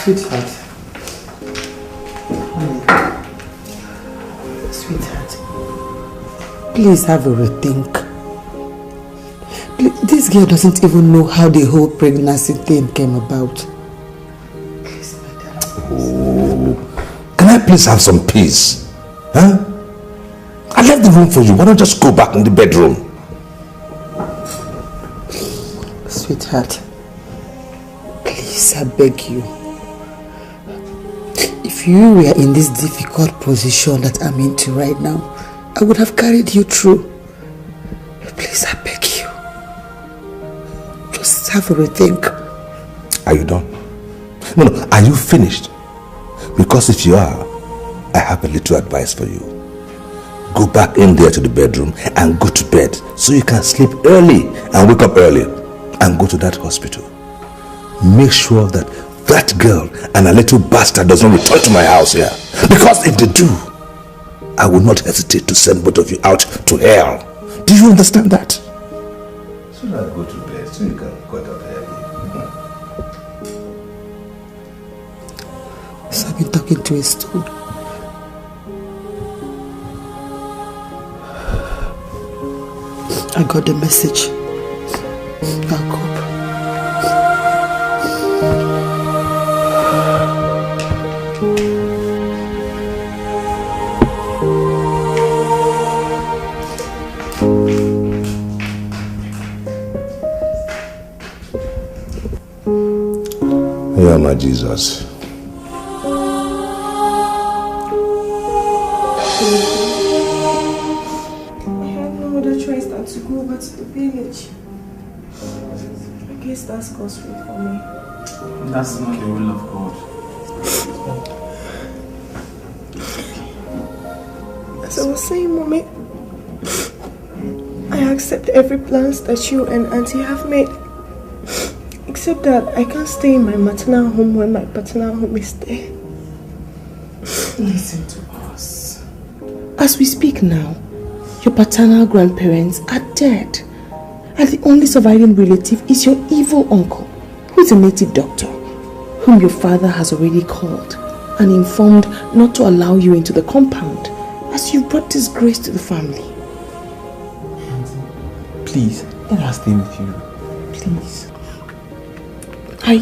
Sweetheart. Honey. Sweetheart. Please have a rethink. This girl doesn't even know how the whole pregnancy thing came about. Please, my darling. Oh. Can I please have some peace? Huh? I left the room for you. Why don't you just go back in the bedroom? Sweetheart. Please, I beg you. If you were in this difficult position that I'm into right now, I would have carried you through. Please, I beg you. Just have a rethink. Are you done? No, are you finished? Because if you are, I have a little advice for you. Go back in there to the bedroom and go to bed so you can sleep early and wake up early and go to that hospital. Make sure that that girl and a little bastard doesn't return to my house here. Because if they do, I will not hesitate to send both of you out to hell. Do you understand that? So now go to bed so you can get up early. So I've been talking to a stone. I got the message. I'll cope. Yeah, my Jesus. To go over to the village. I guess that's God's will for me. That's not the will of God. As I was saying, Mommy, I accept every plans that you and Auntie have made. Except that I can't stay in my maternal home when my paternal home is there. Listen to us. As we speak now, your paternal grandparents are dead. And the only surviving relative is your evil uncle, who is a native doctor, whom your father has already called and informed not to allow you into the compound, as you brought disgrace to the family. Please, let us stay with you. Please. I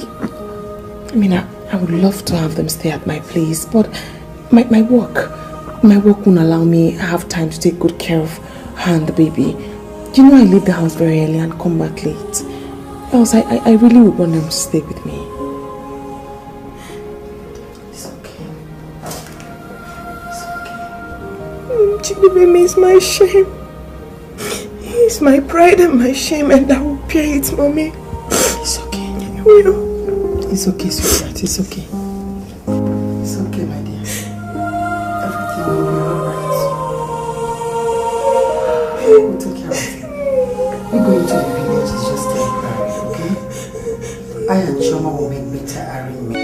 would love to have them stay at my place, but my work won't allow me have time to take good care of her and the baby. You know I leave the house very early and come back late. Else I really would want them to stay with me. It's okay. It's okay. Chidibeme is my shame. He's my pride and my shame, and I will pay it, Mommy. It's okay. I will. It's okay, sweetheart. It's okay. It's okay, my dear. Everything will be alright. We'll take care of it. We're going to the village. It's just temporary, okay? I and Choma will make better arrangements.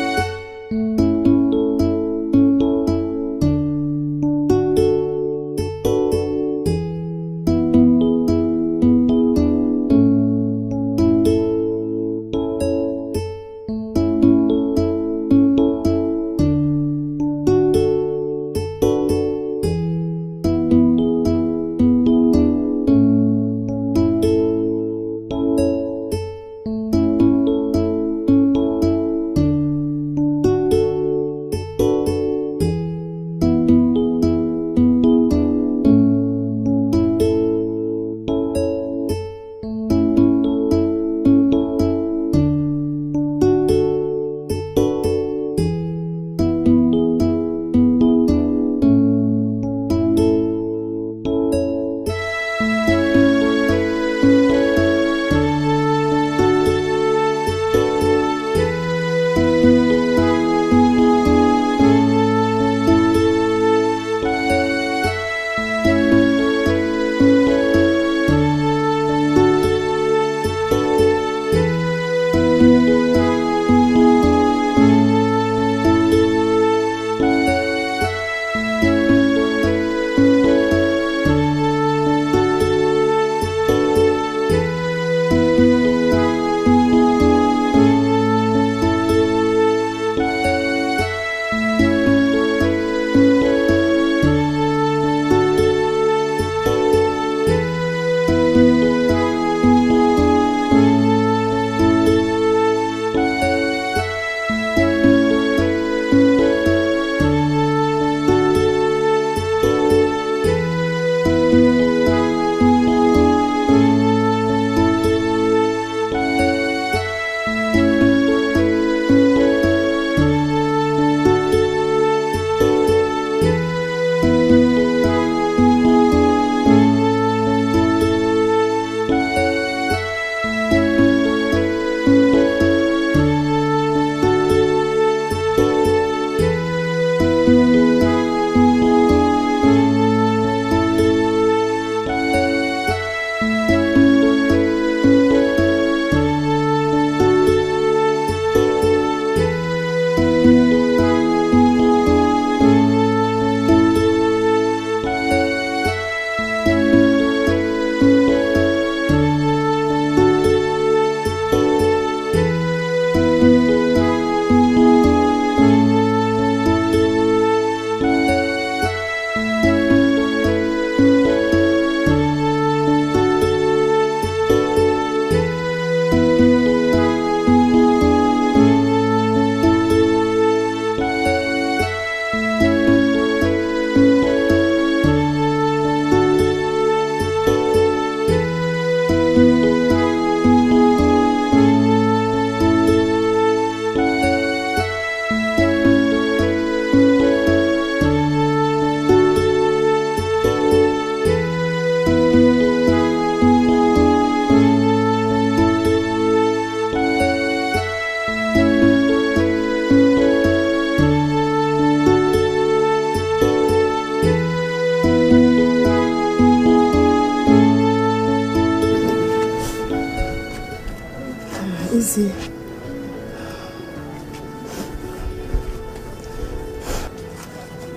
see,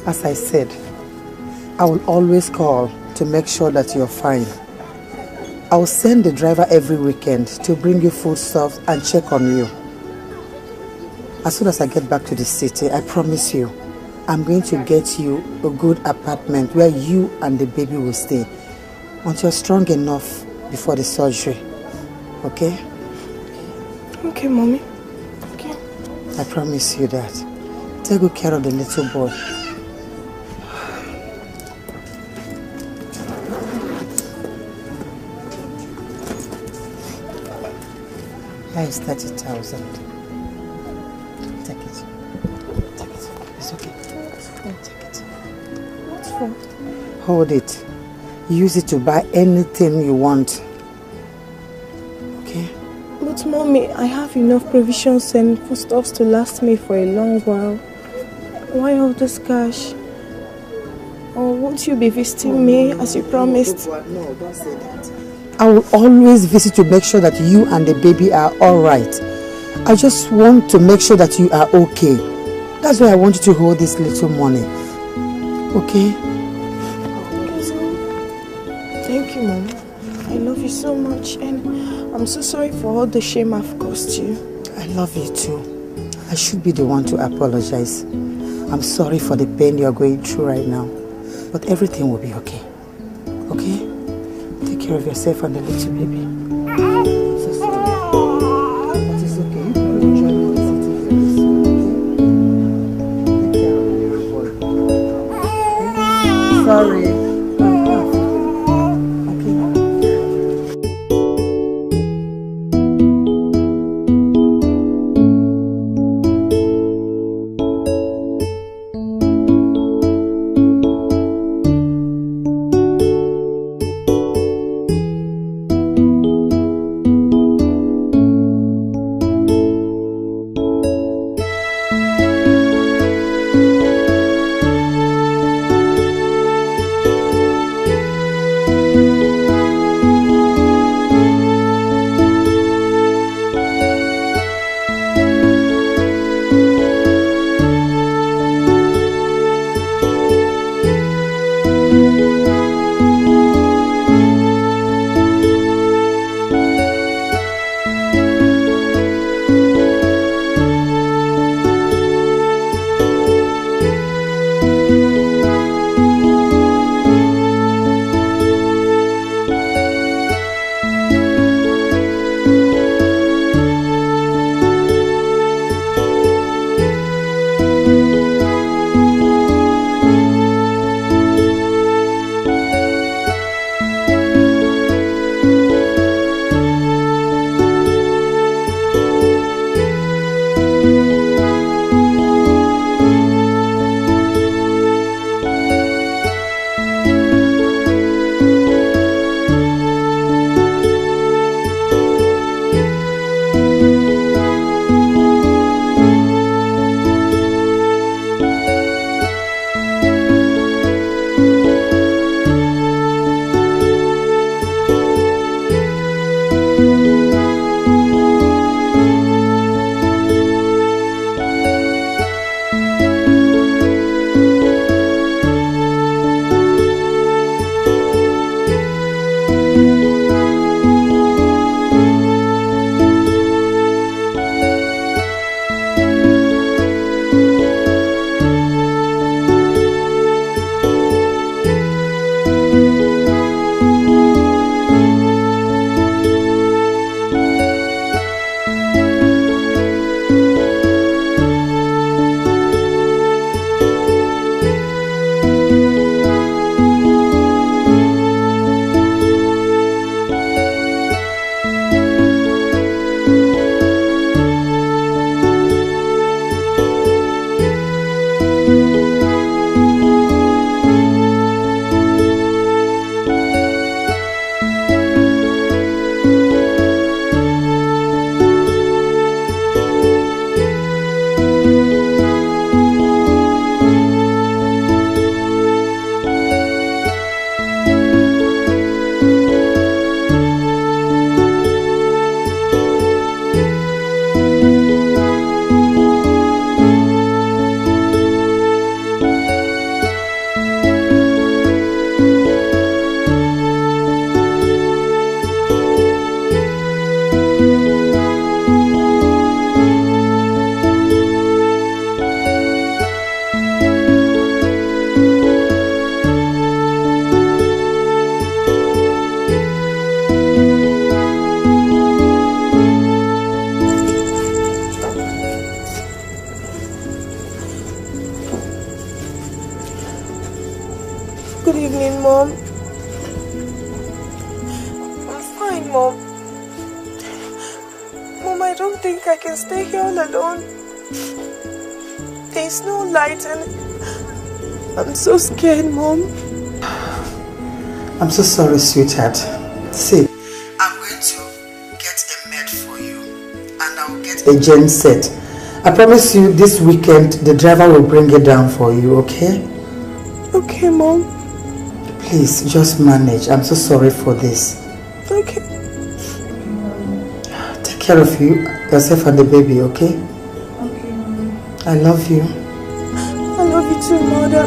as I said, I will always call to make sure that you're fine. I will send the driver every weekend to bring you foodstuffs and check on you. As soon as I get back to the city, I promise you, I'm going to get you a good apartment where you and the baby will stay until you're strong enough before the surgery. Okay? Okay, Mommy. Okay. I promise you that. Take good care of the little boy. Here is 30,000. Take it. Take it. It's okay. Take it. What's for? Hold it. Use it to buy anything you want. Okay? But Mommy, I have enough provisions and foodstuffs to last me for a long while. Why all this cash? Or won't you be visiting me as you promised? No, don't say that. I will always visit to make sure that you and the baby are alright. I just want to make sure that you are okay. That's why I want you to hold this little money. Okay? Thank you, Mom. I love you so much, and I'm so sorry for all the shame I've caused you. I love you too. I should be the one to apologize. I'm sorry for the pain you're going through right now. But everything will be okay. Okay? Take care of yourself and the little baby. So sorry. But it's okay. You can enjoy me visiting very soon, okay? Take care of the little boy. Okay? Sorry. Good evening, Mom. I'm fine, Mom. Mom, I don't think I can stay here all alone. There's no light and I'm so scared, Mom. I'm so sorry, sweetheart. See, I'm going to get a maid for you and I'll get a gen set. I promise you this weekend the driver will bring it down for you, okay? Okay, Mom. Please, just manage. I'm so sorry for this. Okay. Take care of yourself and the baby, okay? Okay, Mommy. I love you. I love you too, Mother.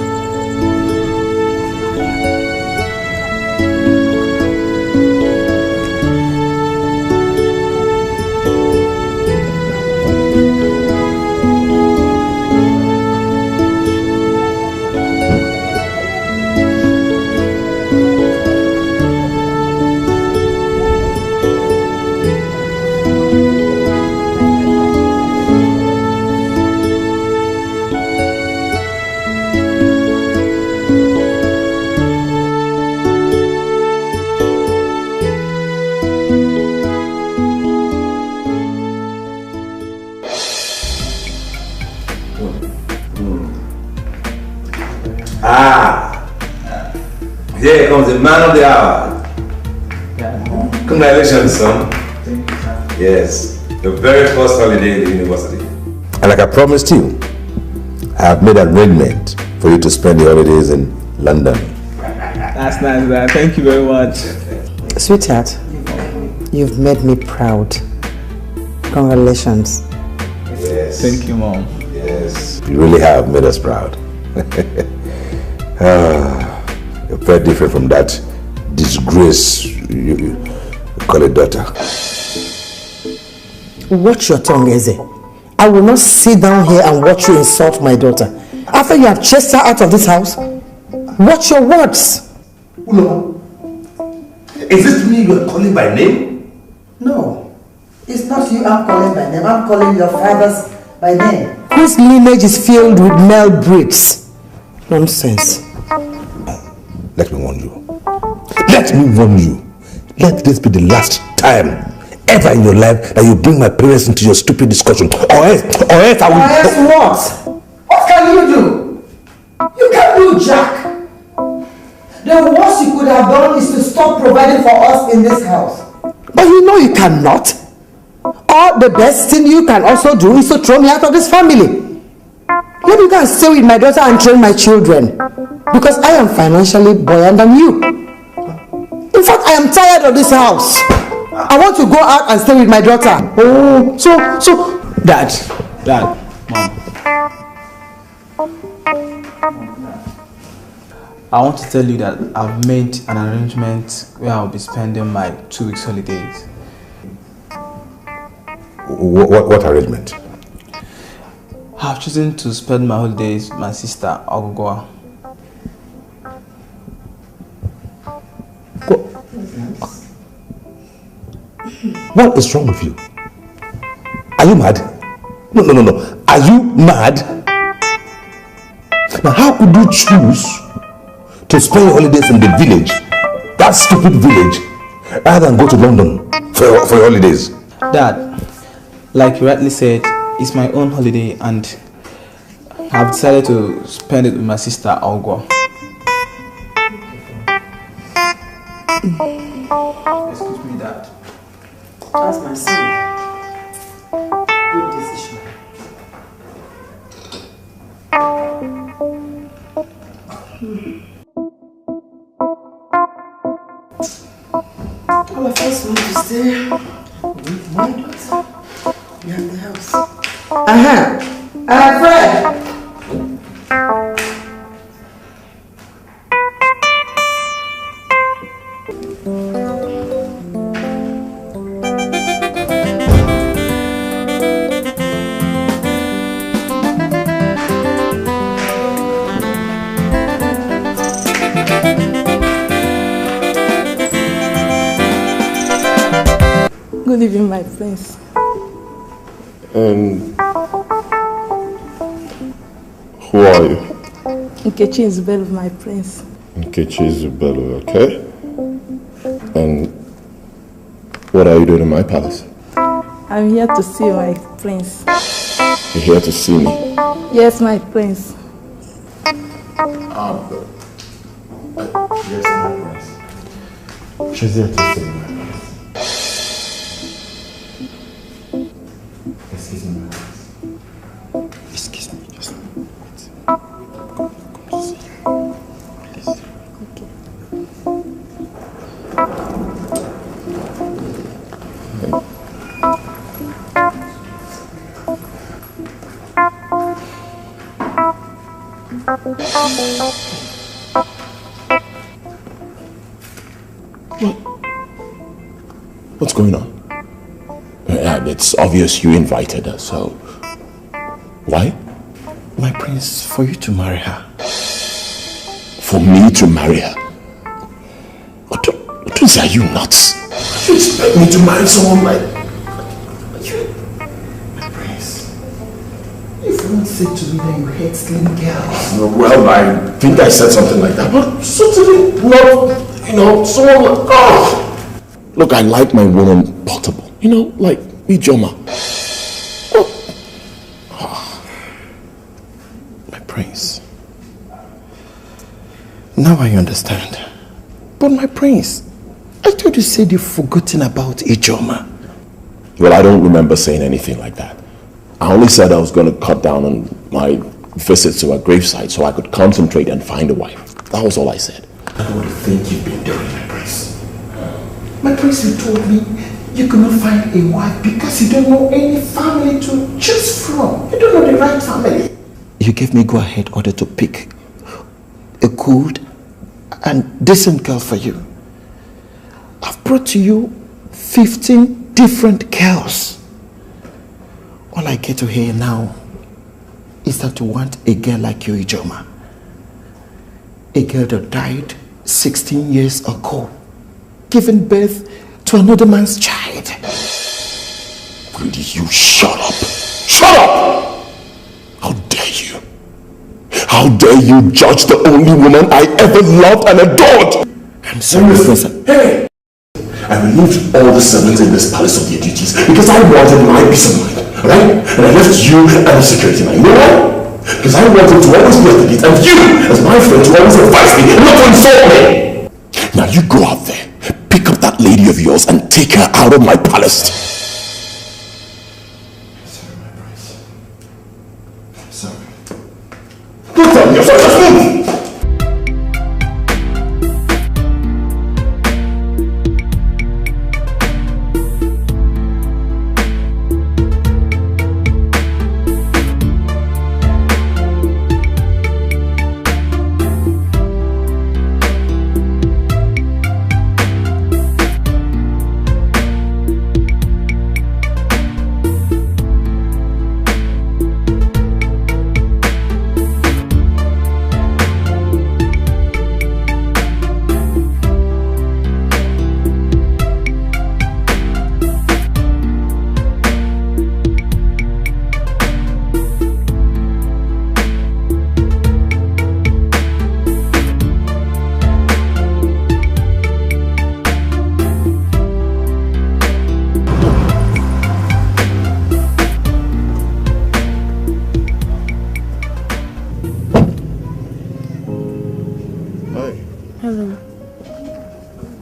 Here comes the man of the hour. Congratulations, son. Thank you, sir. Yes, your very first holiday in the university. And like I promised you, I have made an arrangement for you to spend the holidays in London. That's nice, man. Thank you very much. Sweetheart, you've made me proud. Congratulations. Yes. Thank you, Mom. Yes, you really have made us proud. You're very different from that disgrace you call a daughter. Watch your tongue, Eze. I will not sit down here and watch you insult my daughter. After you have chased her out of this house, watch your words. No. Is this me you are calling by name? No. It's not you I'm calling by name. I'm calling your father's by name. Whose lineage is filled with male breeds. Nonsense. Let me warn you. Let me warn you. Let this be the last time ever in your life that you bring my parents into your stupid discussion. Or else I will... Or else what? What can you do? You can't do jack. The worst you could have done is to stop providing for us in this house. But you know you cannot. Or the best thing you can also do is to throw me out of this family. Let me go and stay with my daughter and train my children. Because I am financially buoyant than you. In fact, I am tired of this house. I want to go out and stay with my daughter. Oh, so... Dad, Mom. I want to tell you that I've made an arrangement where I'll be spending my 2 weeks holidays. What arrangement? I've chosen to spend my holidays with my sister, Ogogoa. What is wrong with you? Are you mad? No. Are you mad? Now, how could you choose to spend your holidays in the village, that stupid village, rather than go to London for your holidays? Dad, like you rightly said, it's my own holiday and I've decided to spend it with my sister, Ogogoa. Excuse me, Dad. That's my son. Good decision. All of us want to stay with my daughter. We are in the house. Fred! Good evening, my prince. And who are you? Nkechi is well, my prince. Nkechi Zubelu, okay? And what are you doing in my palace? I'm here to see my prince. You're here to see me? Yes, my prince. Yes, my prince. She's here to see me. Excuse me, my prince. Excuse me, just a minute. Come to see you. Please. Okay. What's going on? It's obvious you invited her, so... Why? My prince, for you to marry her. For me to marry her? What are you nuts? You expect me to marry someone like you? My prince, you've once said to me that you hate slim girls. Well, I think I said something like that, but certainly not, someone like... Oh! Look, I like my woman portable. Like Ijoma. My prince. Now I understand. But my prince, I thought you said you've forgotten about Ijoma. Well, I don't remember saying anything like that. I only said I was going to cut down on my visits to her gravesite so I could concentrate and find a wife. That was all I said. I don't think you've been doing, my prince. My prince, you told me you could not find a wife because you don't know any family to choose from. You don't know the right family. You gave me go-ahead order to pick a good and decent girl for you. I've brought to you 15 different girls. All I get to hear now is that you want a girl like you, Ijoma. A girl that died 16 years ago, giving birth to another man's child. Will you shut up? Shut up! How dare you? How dare you judge the only woman I ever loved and adored? I'm sorry, Professor. Hey! I removed all the servants in this palace of the Edochies because I wanted my peace of mind, right? And I left you and the security man. You know why? Because I wanted to always be at the gate and you, as my friend, to always advise me and not to insult me. Now you go out there, pick up that lady of yours and take her out of my palace. Sorry, my prince. Sorry. Don't tell me you're sorry, just move!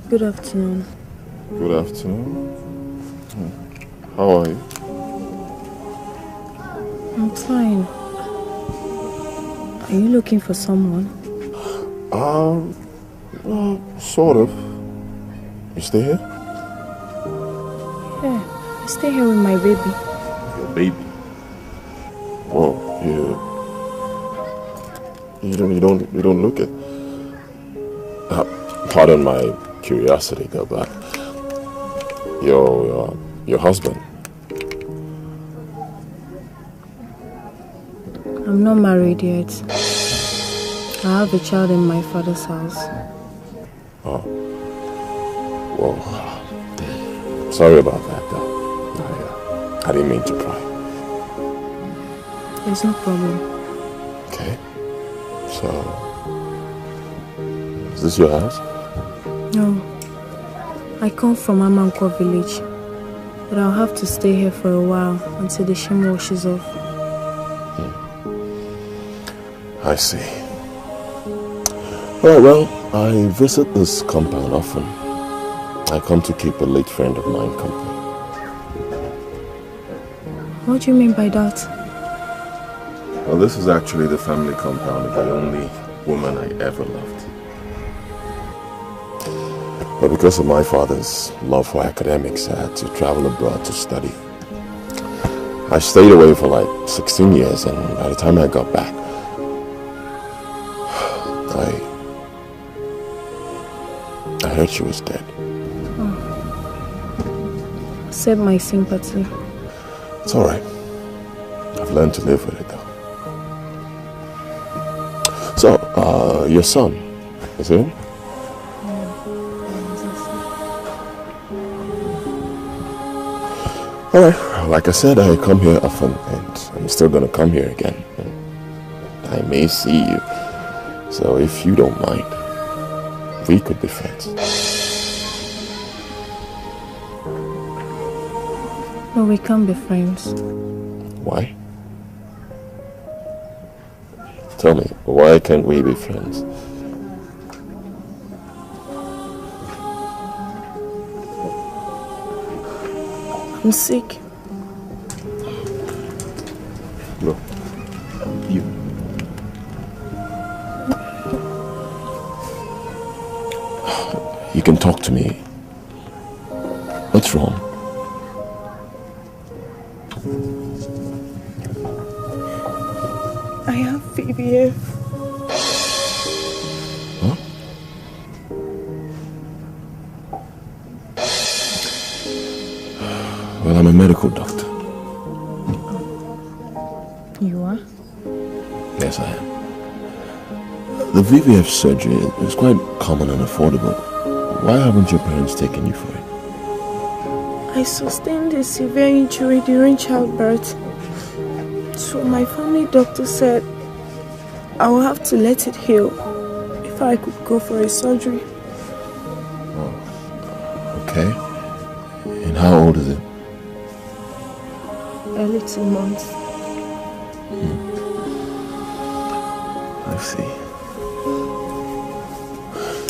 Good afternoon. Good afternoon. How are you? I'm fine. Are you looking for someone? Sort of. You stay here? Yeah, I stay here with my baby. Your baby? Whoa, you don't look it. Pardon my curiosity though, but your husband? I'm not married yet. I have a child in my father's house. Oh. Well, sorry about that though. I didn't mean to pry. There's no problem. Okay. Is this your house? No. I come from Amanko village, but I'll have to stay here for a while until the shame washes off. I see. Alright, well, I visit this compound often. I come to keep a late friend of mine company. What do you mean by that? Well, this is actually the family compound of the only woman I ever loved. But because of my father's love for academics, I had to travel abroad to study. I stayed away for like 16 years, and by the time I got back, I heard she was dead. Oh. Accept my sympathy. It's alright. I've learned to live with it though. So, your son, is it? Alright, like I said, I come here often, and I'm still gonna come here again. I may see you, so if you don't mind, we could be friends. No, we can't be friends. Why? Tell me, why can't we be friends? I'm sick. No. You. You can talk to me. What's wrong? I have VVF. Huh? Well, I'm a medical doctor. You are? Yes, I am. The VVF surgery is quite common and affordable. Why haven't your parents taken you for it? I sustained a severe injury during childbirth. So my family doctor said I will have to let it heal if I could go for a surgery. Oh, okay. And how old is it? Early 2 months. I see.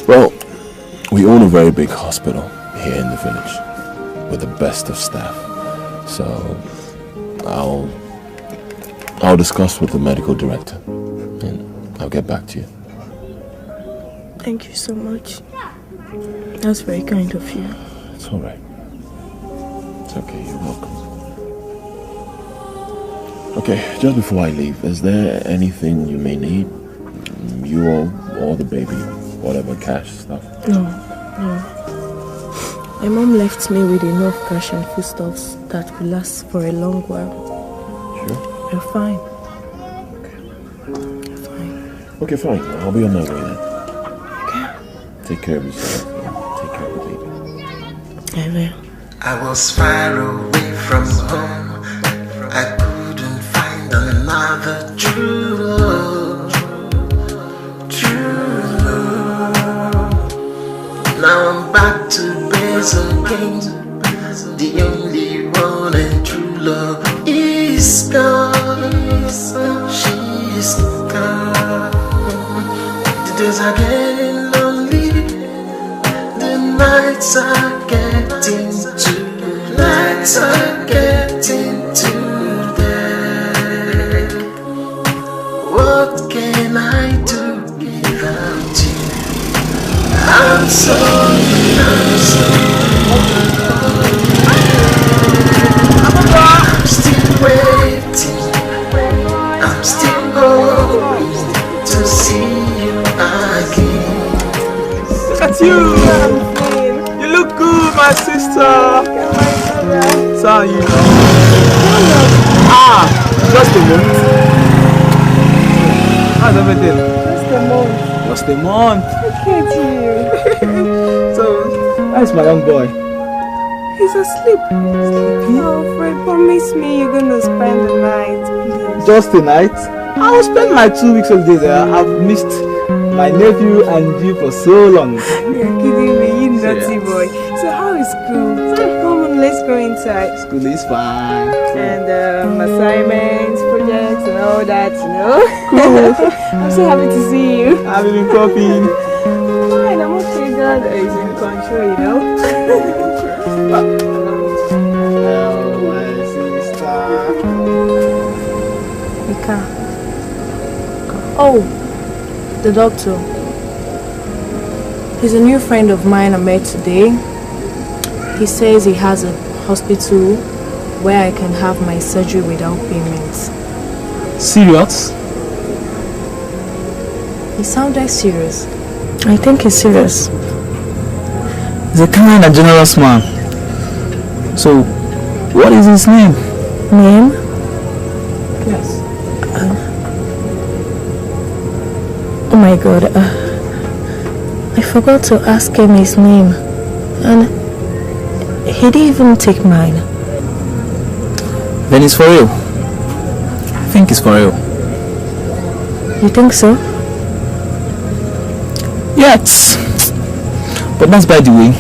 Well, we own a very big hospital here in the village with the best of staff. So I'll discuss with the medical director and I'll get back to you. Thank you so much. That's very kind of you. It's all right. It's okay, you're welcome. Okay, just before I leave, is there anything you may need? You or the baby, whatever cash stuff? No. My mom left me with enough cash and foodstuffs that will last for a long while. Sure? You're fine. Okay. You're fine. Okay, fine. I'll be on my way then. Okay. Take care of yourself. Take care of the baby. I will. I was far away from home. I couldn't find another true love. True love. Now I'm back to base again. The only one and true love is gone. She's gone. The days are getting lonely. The nights are getting nights are getting too dark. What can I do without you? I'm sorry. I'm still waiting. I'm still hoping to see you again. Look at you! You look good, my sister! So you just a month. How's everything? Just a month. Just a month. Look at you. So, that's my young boy. He's asleep. Oh, Fred, promise me you're gonna spend the night, please. Just a night? I will spend my 2 weeks holiday there. I've missed my nephew and you for so long. You're kidding me, you naughty boy. So how is school? Come on, let's go inside. School is fine. And assignments, projects and all that, you know. Cool. I'm so happy to see you. Have you been copying? Fine, I'm okay. God is in control, you know. Oh, my sister. Ika. Oh, the doctor. He's a new friend of mine I met today. He says he has a hospital where I can have my surgery without payments. Serious? He sounded serious. I think he's serious. He's a kind and generous man. So, what is his name? Name? Yes. Oh my God. I forgot to ask him his name. And he didn't even take mine. Then it's for real. I think it's for real. You think so? Yes. But that's by the way.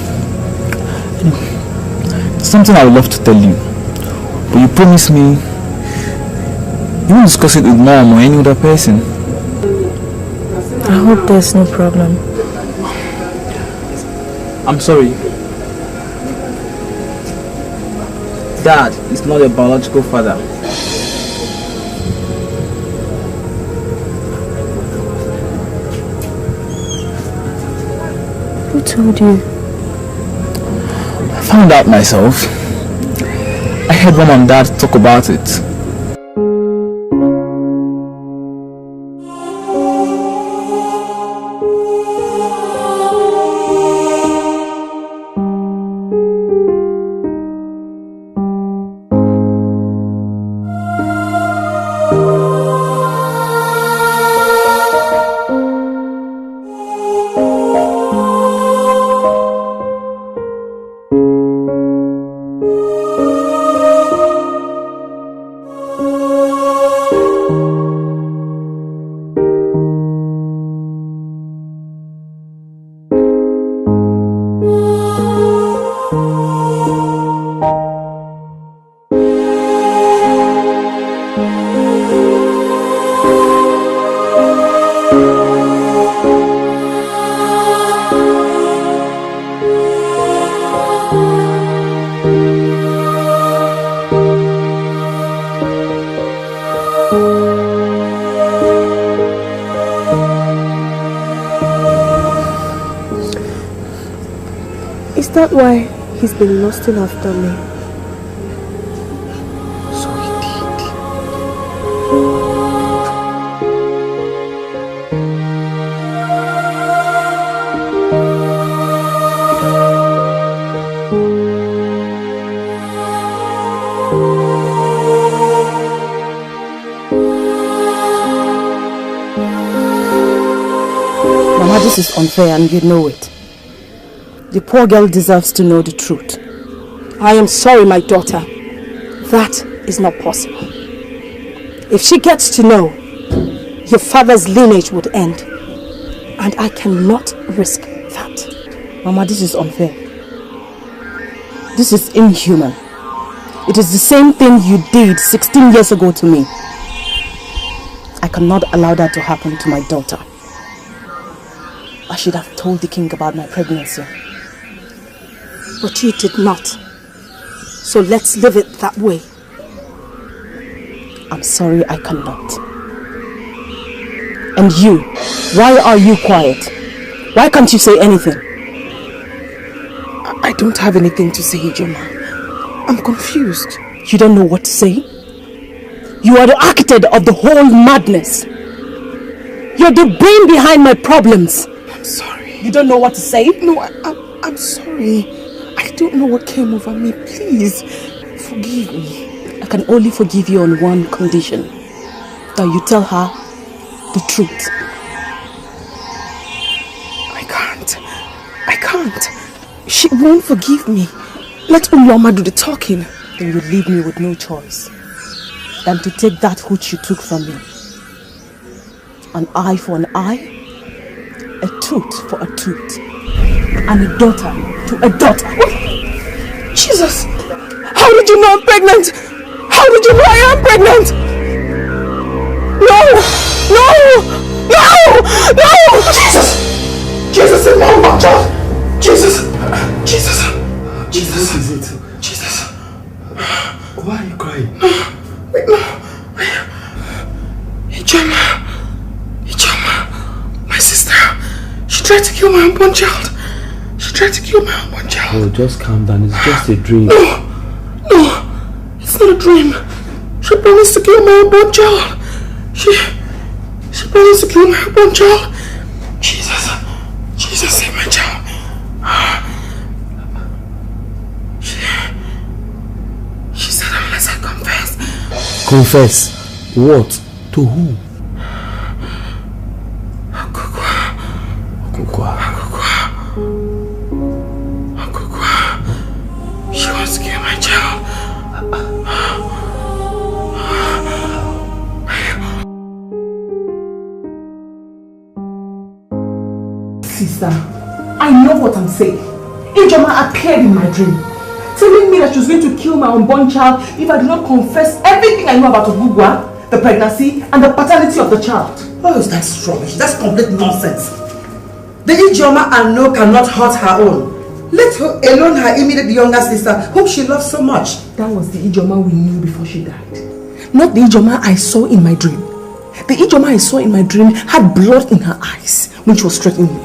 Something I would love to tell you. But you promise me you won't discuss it with mom or any other person. I hope there's no problem. I'm sorry. Dad is not a biological father. Who told you? I found out myself. I heard mom and dad talk about it. Is that why he's been lusting after me? So he did. Mama, this is unfair and you know it. The poor girl deserves to know the truth. I am sorry, my daughter. That is not possible. If she gets to know, your father's lineage would end. And I cannot risk that. Mama, this is unfair. This is inhuman. It is the same thing you did 16 years ago to me. I cannot allow that to happen to my daughter. I should have told the king about my pregnancy. But you did not. So let's leave it that way. I'm sorry, I cannot. And you, why are you quiet? Why can't you say anything? I don't have anything to say, Joma. I'm confused. You don't know what to say? You are the architect of the whole madness. You're the brain behind my problems. I'm sorry. You don't know what to say? No, I'm sorry. I don't know what came over me. Please, forgive me. I can only forgive you on one condition. That you tell her the truth. I can't. She won't forgive me. Let Uloma do the talking. Then you leave me with no choice than to take that which you took from me. An eye for an eye, A tooth for a tooth. And a daughter to a daughter. What? Jesus! How did you know I'm pregnant? How did you know I am pregnant? No! No! No! No! Jesus! Jesus, it's my own child! Jesus! Jesus! Jesus! What is it? Jesus! Why are you crying? Wait, no! Ijoma, my sister, she tried to kill my unborn child. She tried to kill my unborn child. Oh, just calm down. It's just a dream. No, it's not a dream. She promised to kill my unborn child. She promised to kill my unborn child. Jesus, save my child. She said unless I confess. Confess? What? To who? Akukwa. She wants to kill my child. Sister, I know what I'm saying. Ijoma appeared in my dream, telling me that she was going to kill my unborn child if I do not confess everything I know about Ogugwa, the pregnancy, and the paternity of the child. Oh, that's rubbish. That's complete nonsense. The Ijoma I know cannot hurt her own. Let her alone her immediate younger sister, whom she loves so much. That was the Ijoma we knew before she died. Not the Ijoma I saw in my dream. The Ijoma I saw in my dream had blood in her eyes when she was threatening me.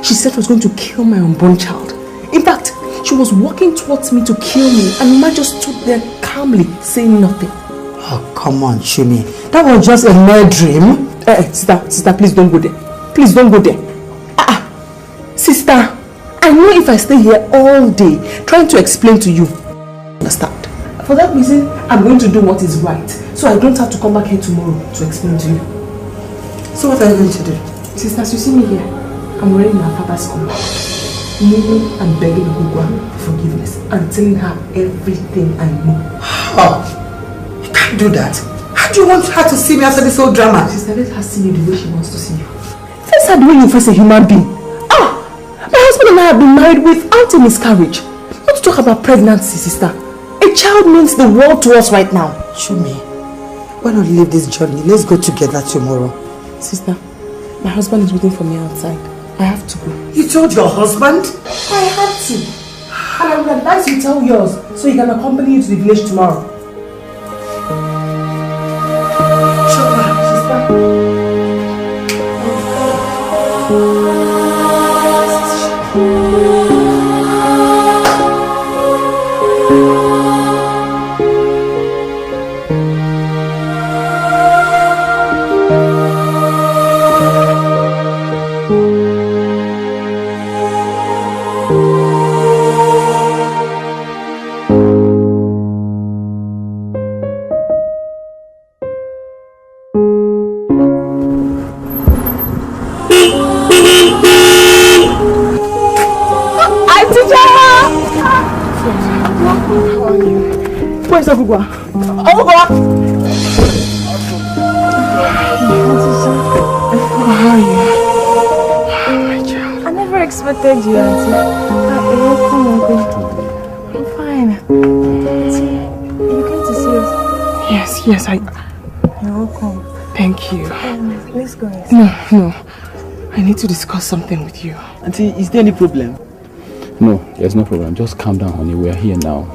She said she was going to kill my unborn child. In fact, she was walking towards me to kill me, and Ma just stood there calmly, saying nothing. Oh, come on, Chumi. That was just a mere dream. Sister, please don't go there. Please don't go there. Sister, I know if I stay here all day trying to explain to you, understand? For that reason, I'm going to do what is right, so I don't have to come back here tomorrow to explain to you. So what are you going to do? Sisters, you see me here. I'm wearing my father's compound, kneeling and begging Ogugwa for forgiveness and telling her everything I know. Oh, you can't do that. How do you want her to see me after this whole drama? Sister, let her see you the way she wants to see you. Face her the way you face a human being. My husband and I have been married without a miscarriage. Not to talk about pregnancy, sister. A child means the world to us right now. Chumi, why not leave this journey? Let's go together tomorrow. Sister, my husband is waiting for me outside. I have to go. You told your husband? I had to. And I would advise you tell yours so he can accompany you to the village tomorrow. Where's Ogugwa? Ogugwa! How are you? My child. I never expected you, Auntie. I'm fine. Auntie, you came to see us? Yes, You're welcome. Thank you. Let's go inside. No. I need to discuss something with you. Auntie, is there any problem? No, there's no problem. Just calm down, honey. We are here now.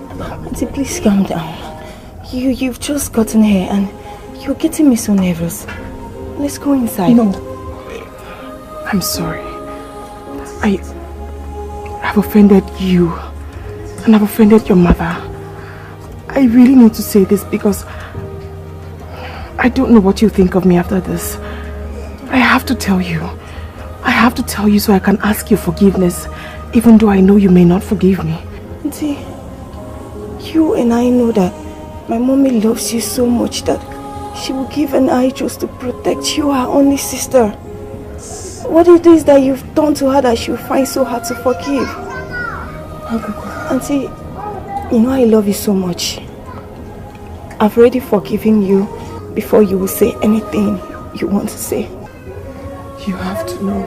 Auntie, please calm down. You've just gotten here and you're getting me so nervous. Let's go inside. No. I'm sorry. I've offended you and I've offended your mother. I really need to say this because I don't know what you think of me after this. I have to tell you. I have to tell you so I can ask your forgiveness, even though I know you may not forgive me. Auntie, you and I know that my mommy loves you so much that she will give an eye just to protect you, her only sister. What it is that you've done to her that she'll find so hard to forgive? Auntie, you know I love you so much. I've already forgiven you before you will say anything you want to say. You have to know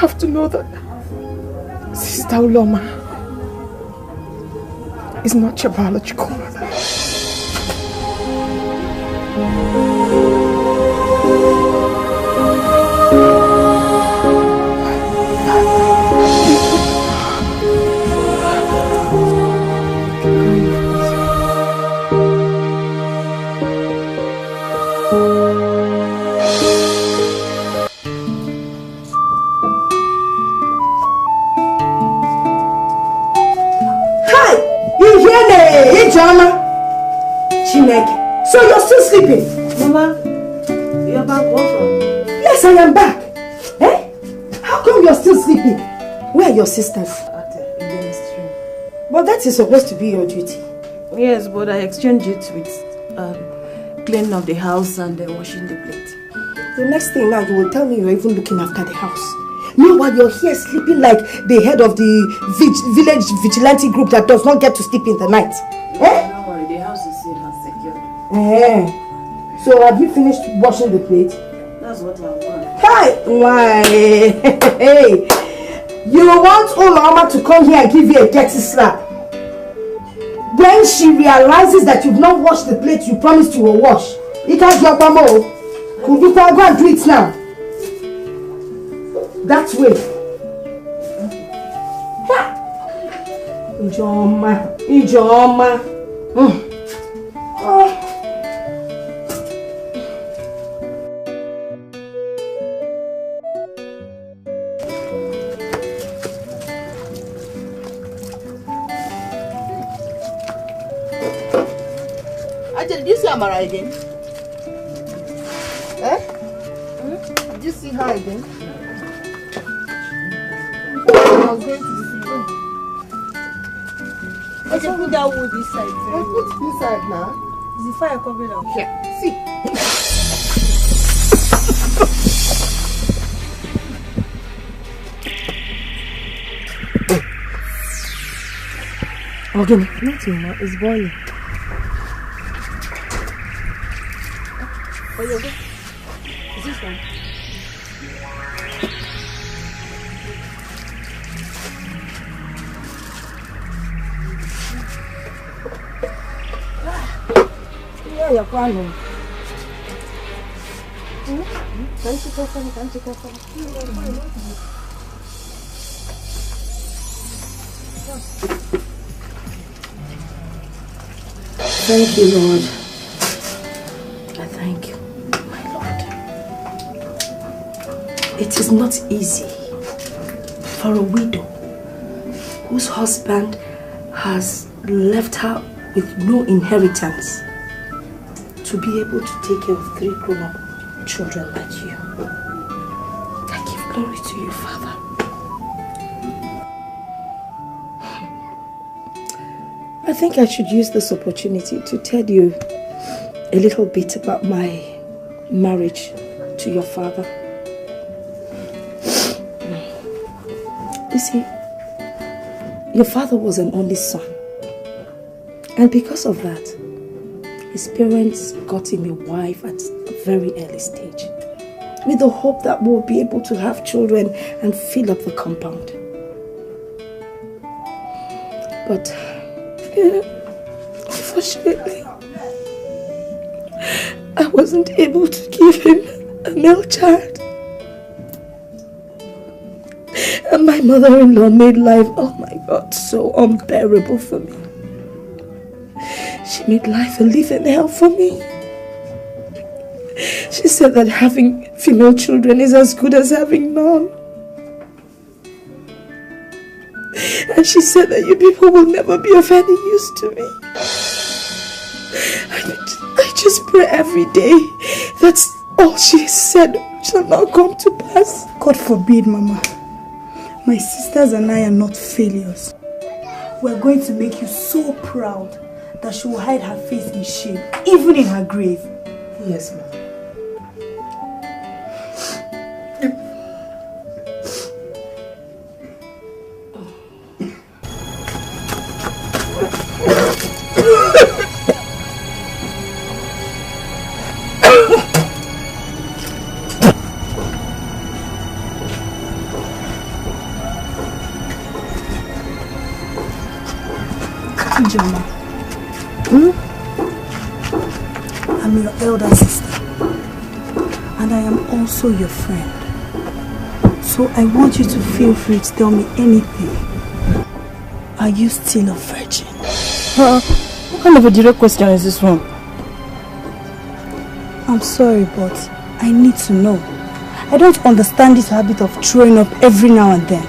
have to know that Sister Uloma is not your biological mother. So you're still sleeping? Mama, you are back from? Yes, I am back. Eh? How come you're still sleeping? Where are your sisters? At the ministry. But that is supposed to be your duty. Yes, but I exchanged it with cleaning of the house and washing the plate. The next thing now, you will tell me you're even looking after the house. Meanwhile, you're here sleeping like the head of the village vigilante group that does not get to sleep in the night. Eh? Don't worry, the house is safe and secured. So have you finished washing the plate? That's what I'm doing. Hi! Why? Hey! You want Uloma to come here and give you a dirty slap? When she realizes that you've not washed the plate you promised you will wash. It has your mama. Could you go and do it now? That way. Ijoma. Ijoma. Oh. Did you see Amara again? Eh? Did you see her again? I was going to see her. Okay, put that wood inside. Let's put it inside now. Is the fire covered up? Here, see. Okay, nothing, it's boiling. Oh, yeah, is this one? Yeah, you're crying. Can't you go for me? Can't you go for me? Thank you, Lord. I thank you. It is not easy for a widow whose husband has left her with no inheritance to be able to take care of 3 grown-up children like you. I give glory to you, Father. I think I should use this opportunity to tell you a little bit about my marriage to your father. You see, your father was an only son. And because of that, his parents got him a wife at a very early stage, with the hope that we'll be able to have children and fill up the compound. But, unfortunately, I wasn't able to give him a male child. And my mother-in-law made life, oh my God, so unbearable for me. She made life a living hell for me. She said that having female children is as good as having none. And she said that you people will never be of any use to me. I just pray every day that all she said shall not come to pass. God forbid, Mama. My sisters and I are not failures. We're going to make you so proud that she will hide her face in shame, even in her grave. Yes, ma'am. Ijoma. I'm your elder sister. And I am also your friend. So I want you to feel free to tell me anything. Are you still a virgin? What kind of a direct question is this one? I'm sorry, but I need to know. I don't understand this habit of throwing up every now and then.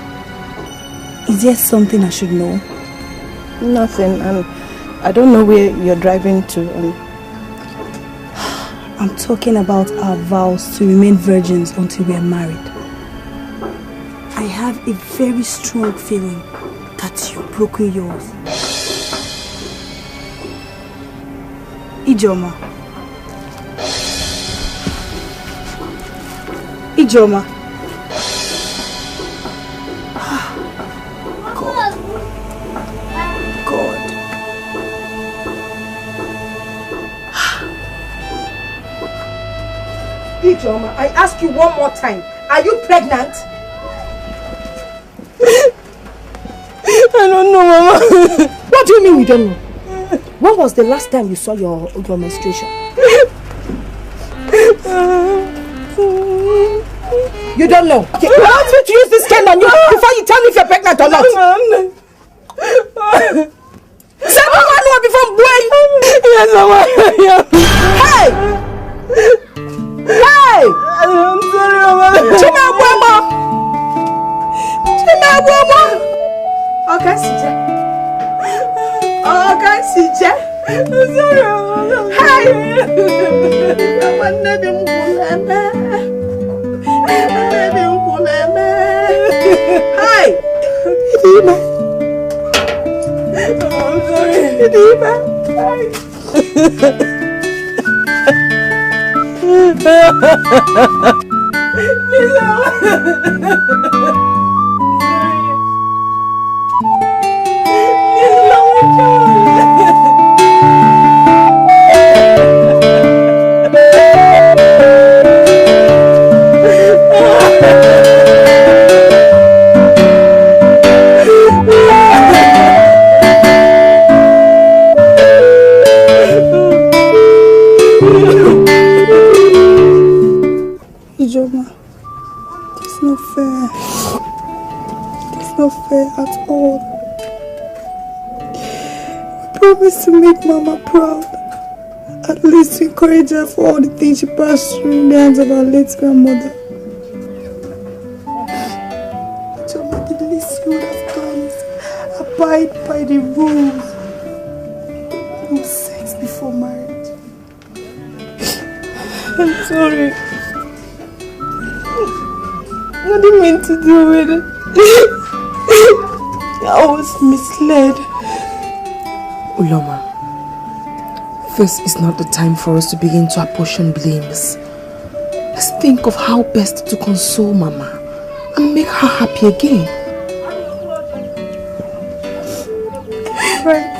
Is there something I should know? Nothing, and I don't know where you're driving to. I'm talking about our vows to remain virgins until we are married. I have a very strong feeling that you've broken yours. Ijoma. Ijoma. God. Ijoma, I ask you one more time. Are you pregnant? I don't know, Mama. What do you mean you don't know? When was the last time you saw your menstruation? You don't know? Okay, you want me to use this cane on you before you tell me if you're pregnant or not? Say Mama know before boy. Yes, Mama. Hey! Hey! I'm sorry, Mama. Chimabwama! Okay, CJ. Okay, CJ. I'm sorry, Mama. Hey! Hey! Idima. I'm sorry. Idima. Ijoma, it's not fair. It's not fair at all. We promised to make Mama proud. At least to encourage her for all the things she passed through in the hands of our late grandmother. Ijoma, the least you would have done is abide by the rules. No sex before marriage. I'm sorry. I didn't mean to do it. I was misled. Uloma, this is not the time for us to begin to apportion blames. Let's think of how best to console Mama and make her happy again. Right.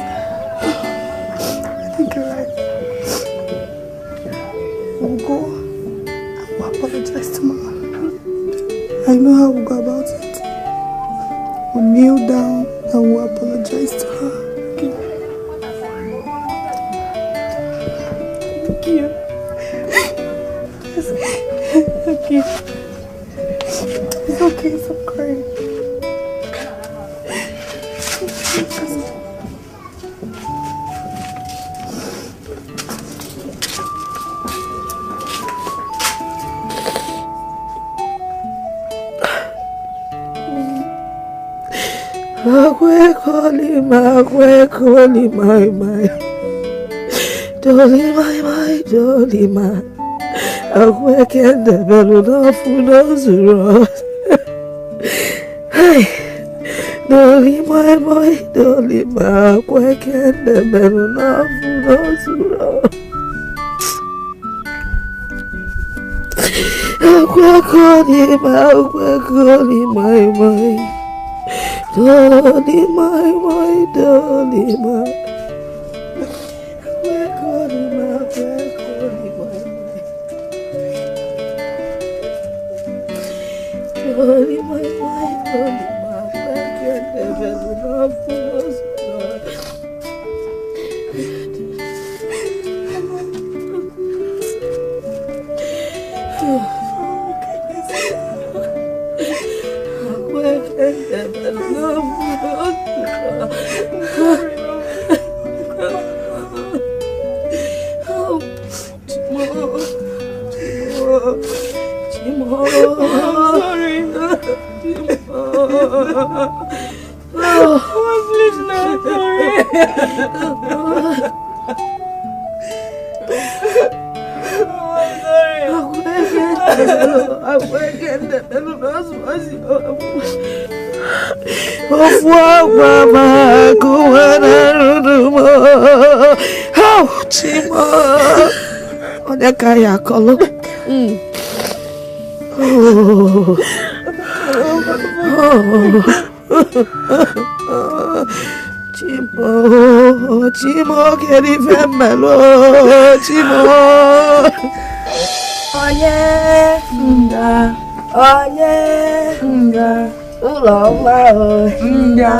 I think you're right. We'll go and we'll apologize to Mama. I know how we'll go about it. We'll kneel down and we'll apologize to her. Thank you. Thank you. It's okay, stop crying. Magwe my Dolly my Dolly my Agwe kende belu na funo zuro. Hey, Dolly my Dolly my Agwe kende belu na funo zuro. Agwe koli my Dolly my Dolly my Dolly my I can't never love us. Please, no, sorry. I'm Chimo, get even mellow, Chimo. Onye nga ụlọ nwa nga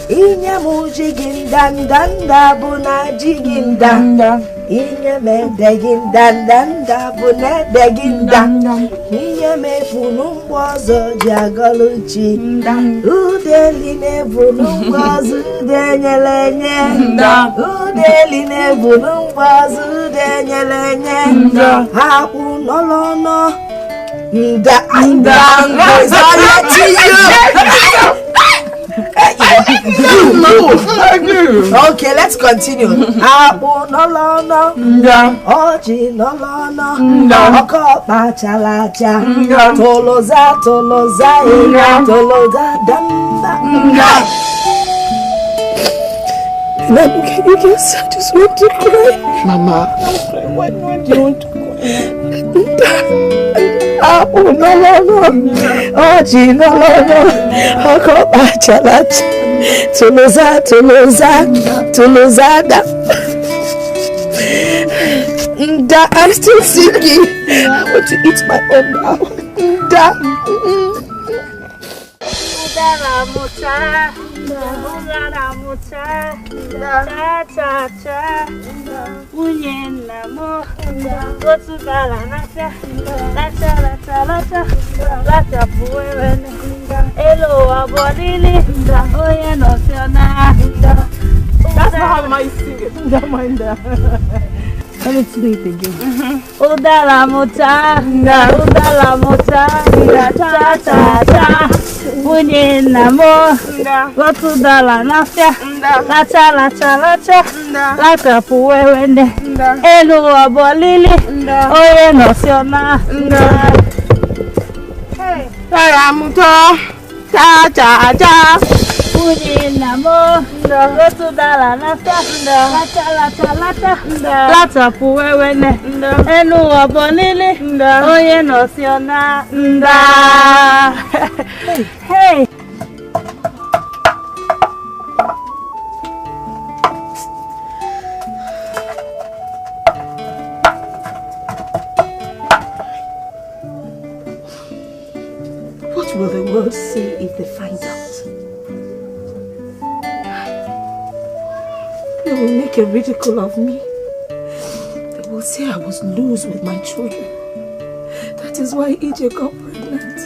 inye m ji gị ndanda bụ na ji gị ndanda inye m ede gị ndanda bụ na ede gị ndanda inye m efunu mgbe ọzọ ji agọlụ chi udeli na-efunu mgbe ọzọ ude nyere enye udeli na-efunu mgbe ọzọ ude nyere enye akpụ n'ọlọnọ nda Okay, let's continue. Abu nolono, oji nolono, oko pachalacha, toloza, toloza damba. Nabu, can you just, I just want to cry. Mama. Why do you want to cry? Abu nolono, oji nolono, oko pachalacha. Toloza. I'm still singing. I want to eat my own now. That's not how I sing it. Don't mind that. Let me do it again. Udala muta, cha cha cha. Unye namo, lotu dala nafya, lacha, lata puwewende. Elu abolili, oye nosiona. Hey, dala muta, cha cha cha. Unye namo, lotu dala nafya, lata puwewende. Elu abolili, oye nosiona. Hey. What will the world say if they find out? They will make a ridicule of me. They will say I was loose with my children. That is why EJ got pregnant.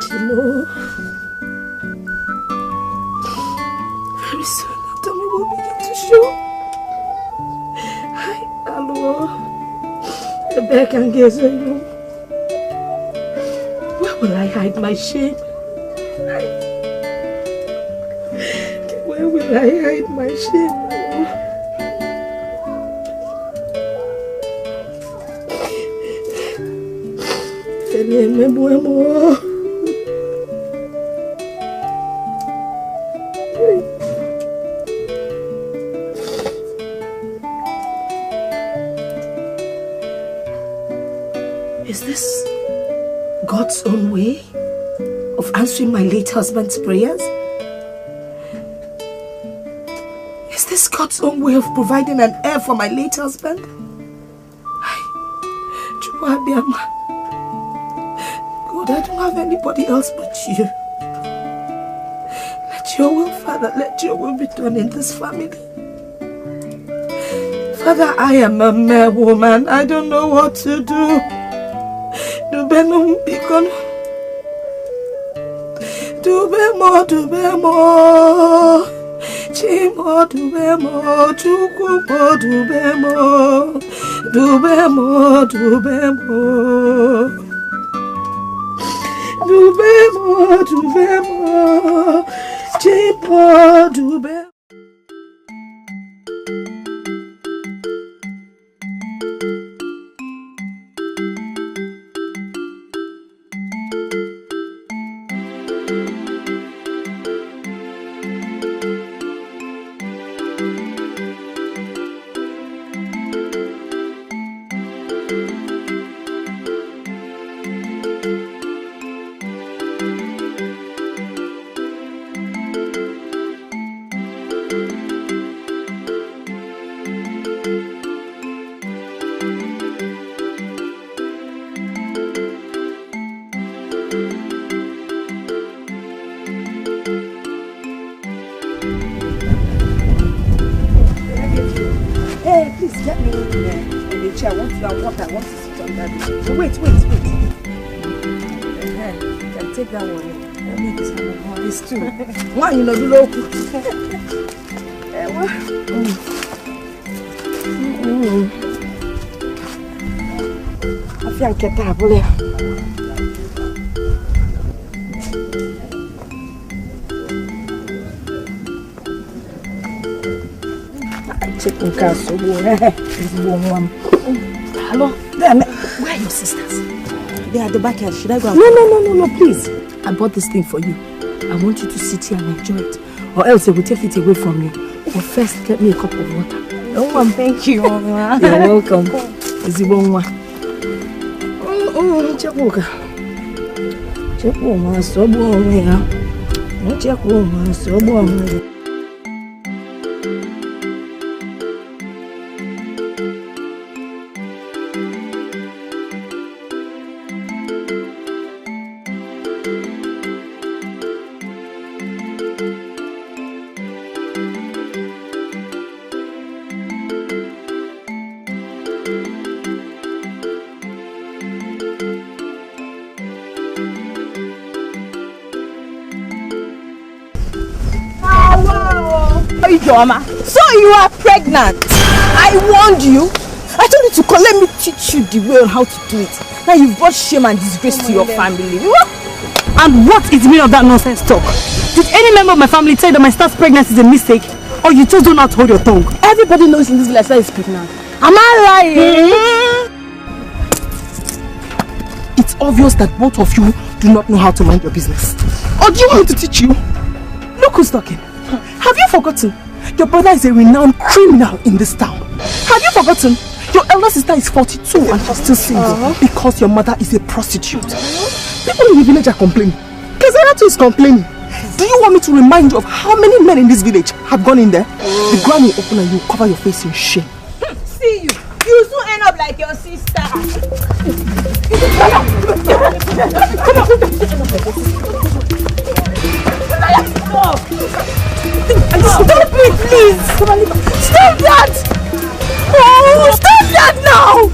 Chimo. Very soon after me will begin to show. Hi, hello. The back and gaze on you. Where will I hide my shame? Where will I hide my shame? Is this God's own way of answering my late husband's prayers? Is this God's own way of providing an heir for my late husband? God, I don't have anybody else but you. Let your will, Father, let your will be done in this family. Father, I am a mere woman. I don't know what to do. Dubemo, Chimo, dubemo, chukumo, dubemo. Hello? Where are your sisters? They are at the backyard. Should I go? No, please. I bought this thing for you. I want you to sit here and enjoy it. Or else it will take it away from you. But first, get me a cup of water. Oh, Mom, thank you, Mama. You're welcome. Is it one? So you are pregnant. I warned you. I told you to come. Let me teach you the way on how to do it. Now you've brought shame and disgrace to your family. And what is the meaning of that nonsense talk? Did any member of my family tell you that my start pregnancy is a mistake? Or you just don't know how to hold your tongue? Everybody knows in this village that is pregnant. Am I lying? It's obvious that both of you do not know how to mind your business. Or do you want me to teach you? Look who's talking. Have you forgotten? Your brother is a renowned criminal in this town. Have you forgotten? Your elder sister is 42 and she's still single because your mother is a prostitute. People in the village are complaining. Kezeratu is complaining. Do you want me to remind you of how many men in this village have gone in there? The ground will open and you will cover your face in shame. See you. You soon end up like your sister. Stop me, please! Stop that! Oh, stop that now!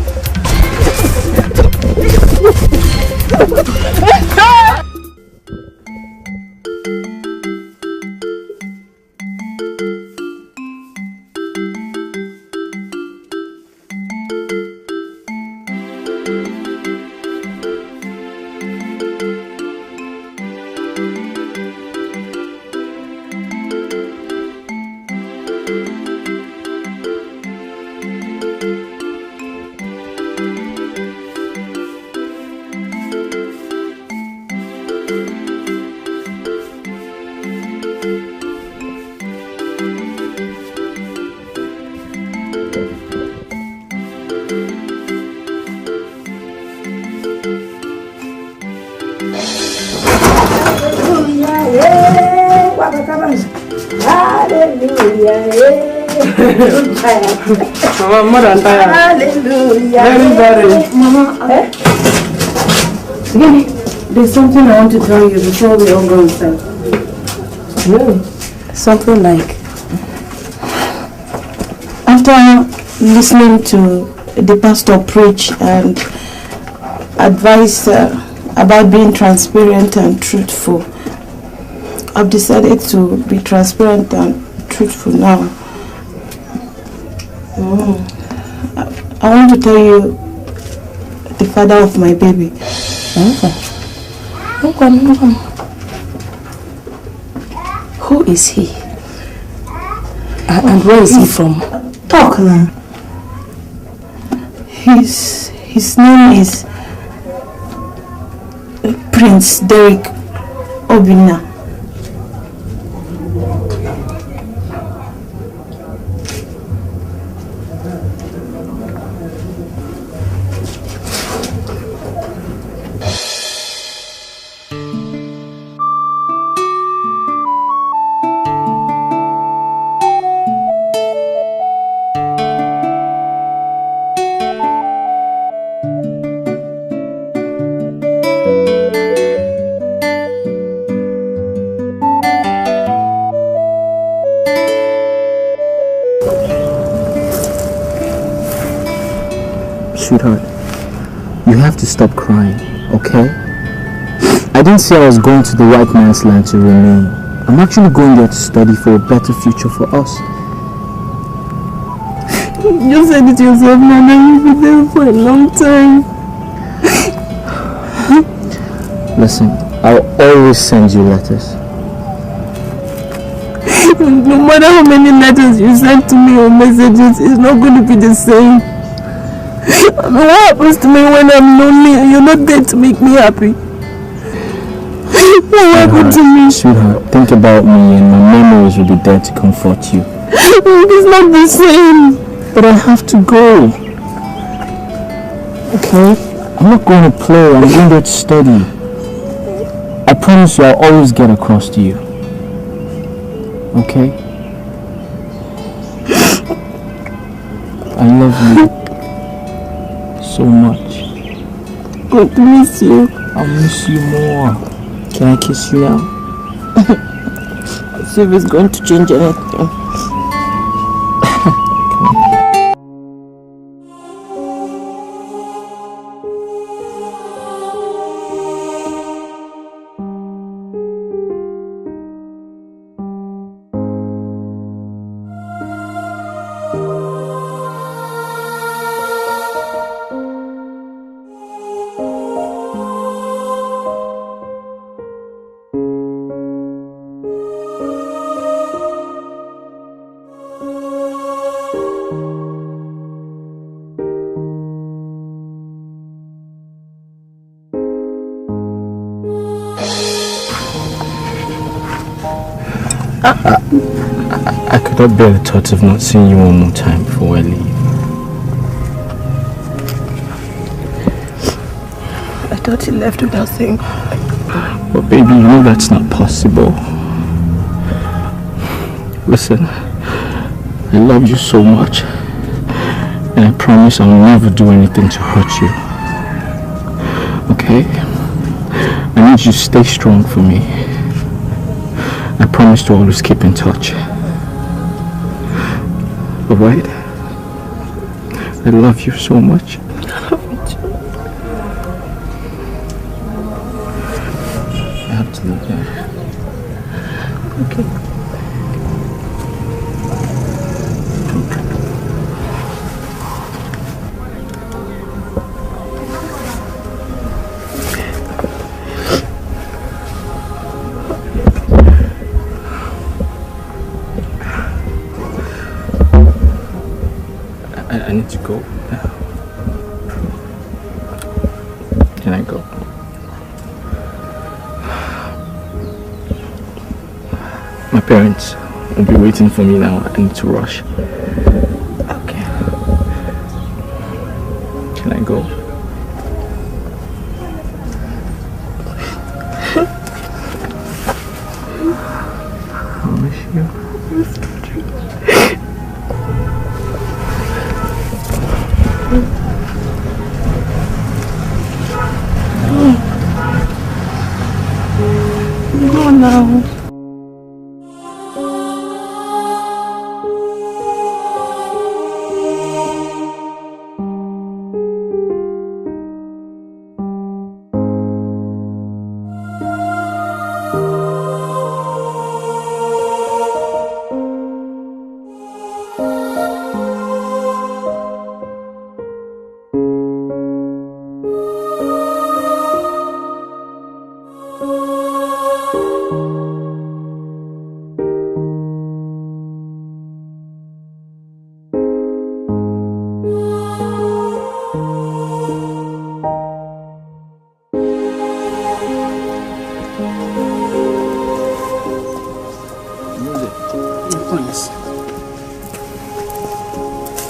Mama, more than tired. Hallelujah. Very. Mama, Gini, there's something I want to tell you before we all go inside. Really? Something like, after listening to the pastor preach and advise about being transparent and truthful, I've decided to be transparent and truthful now. I want to tell you the father of my baby. Who is he? And where is he from? Talk now. His name is Prince Derek Obina. Sweetheart, you have to stop crying, okay? I didn't say I was going to the white man's land to remain. I'm actually going there to study for a better future for us. You said it yourself, Nana. You'll be there for a long time. Listen, I'll always send you letters. No matter how many letters you send to me or messages, it's not going to be the same. I mean, what happens to me when I'm lonely and you're not there to make me happy? What happened to me? Sweetheart, think about me and my memories will be there to comfort you. It's not the same. But I have to go. Okay? I'm not going to play, I'm going there to study. I promise you I'll always get across to you. Okay? I love you so much. Going to miss you. I'll miss you more. Can I kiss you now? See if it's going to change anything. I could not bear the thought of not seeing you one more time before I leave. I thought you left without saying goodbye. But baby, you know that's not possible. Listen, I love you so much. And I promise I'll never do anything to hurt you. Okay? I need you to stay strong for me. I promise to always keep in touch. Alright? I love you so much. I love you too. I have to leave now. Okay. I need to go now. Can I go? My parents will be waiting for me now. I need to rush. Okay. Can I go? I miss you. Go now.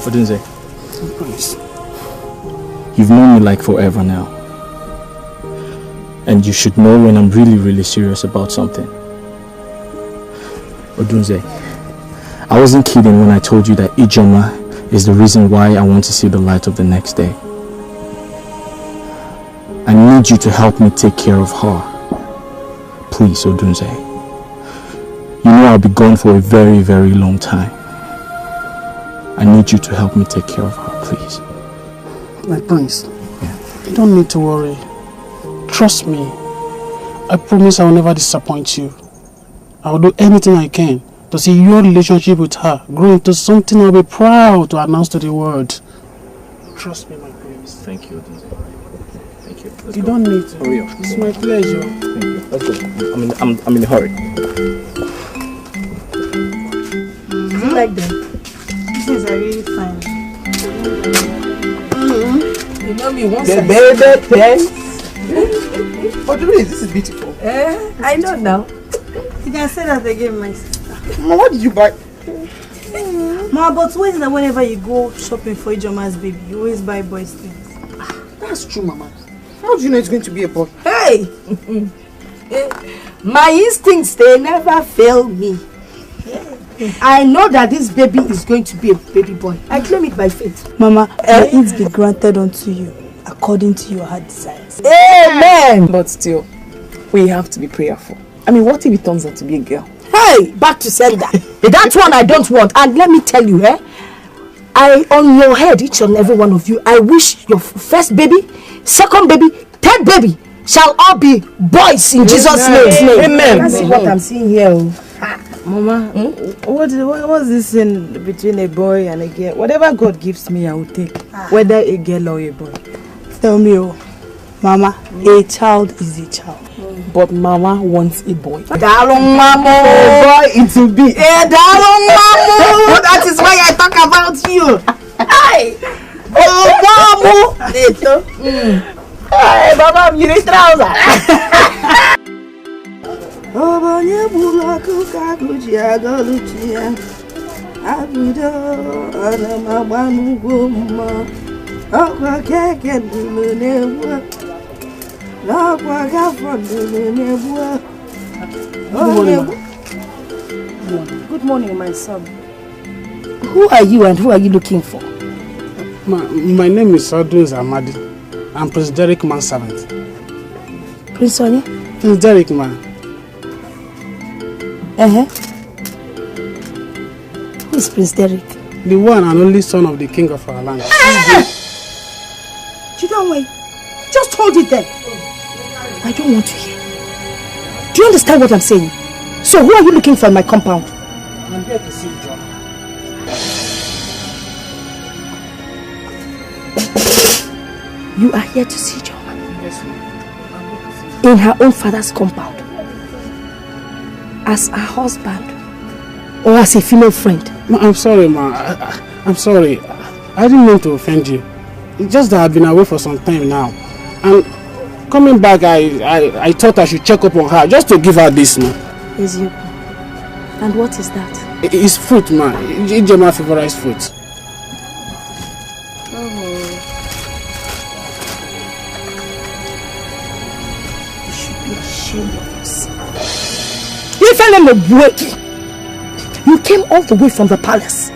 Odunze, you've known me like forever now. And you should know when I'm really serious about something. Odunze, I wasn't kidding when I told you that Ijoma is the reason why I want to see the light of the next day. I need you to help me take care of her. Please, Odunze. You know I'll be gone for a very long time. I need you to help me take care of her, please. My prince, you don't need to worry. Trust me. I promise I will never disappoint you. I will do anything I can to see your relationship with her grow into something I'll be proud to announce to the world. Trust me, my prince. Thank you, Odunze. Thank you. You don't need to. Hurry up. It's my pleasure. Thank you. Let's go. I'm in a hurry. Do you like them? These things are really fine. You know me once. The baby things. But really, this is beautiful. I know now. You can say that again, my sister. Mama, what did you buy? Ma, but where's that whenever you go shopping for Ijoma's baby, you always buy boys things? That's true, Mama. How do you know it's going to be a boy? Hey! My instincts, they never fail me. I know that this baby is going to be a baby boy. I claim it by faith. Mama, may it be granted unto you according to your heart desires. Amen! But still, we have to be prayerful. I mean, what if it turns out to be a girl? Hey! Back to sender. That one I don't want. And let me tell you, on your head, each and every one of you, I wish your first baby, second baby, third baby shall all be boys in Jesus' name. Amen. That's what I'm seeing here. Mama, what's this in between a boy and a girl? Whatever God gives me, I will take. Whether a girl or a boy. Tell me, Mama, a child is a child. But Mama wants a boy. Darling Mama, boy it will be. Darling Mama, that is why I talk about you. Hey, oh Mama, hey, Mama, you need trousers. Oh, Banya Bulaku Kakuja Galuchia Abudo, Anamabanu Guma, Aqua Cake and Dulunewa, Aqua Gafon Dulunewa. Good morning, my son. Who are you and who are you looking for? My name is Odunze Amadi. I'm Prince Derek man's servant. Prince Sonia? Prince Derek man. Who is Prince Derek? The one and only son of the king of our land. Chidanwe, just hold it there. I don't want to hear. Do you understand what I'm saying? So who are you looking for in my compound? I'm here to see John. You are here to see John? Yes, ma'am. In her own father's compound? As a husband? Or as a female friend? Ma, I'm sorry, ma. I'm sorry. I didn't mean to offend you. It's just that I've been away for some time now. And coming back, I thought I should check up on her just to give her this, ma. Is you? And what is that? It's fruit, ma. It's my favorite fruit. You should be ashamed of yourself. You came all the way from the palace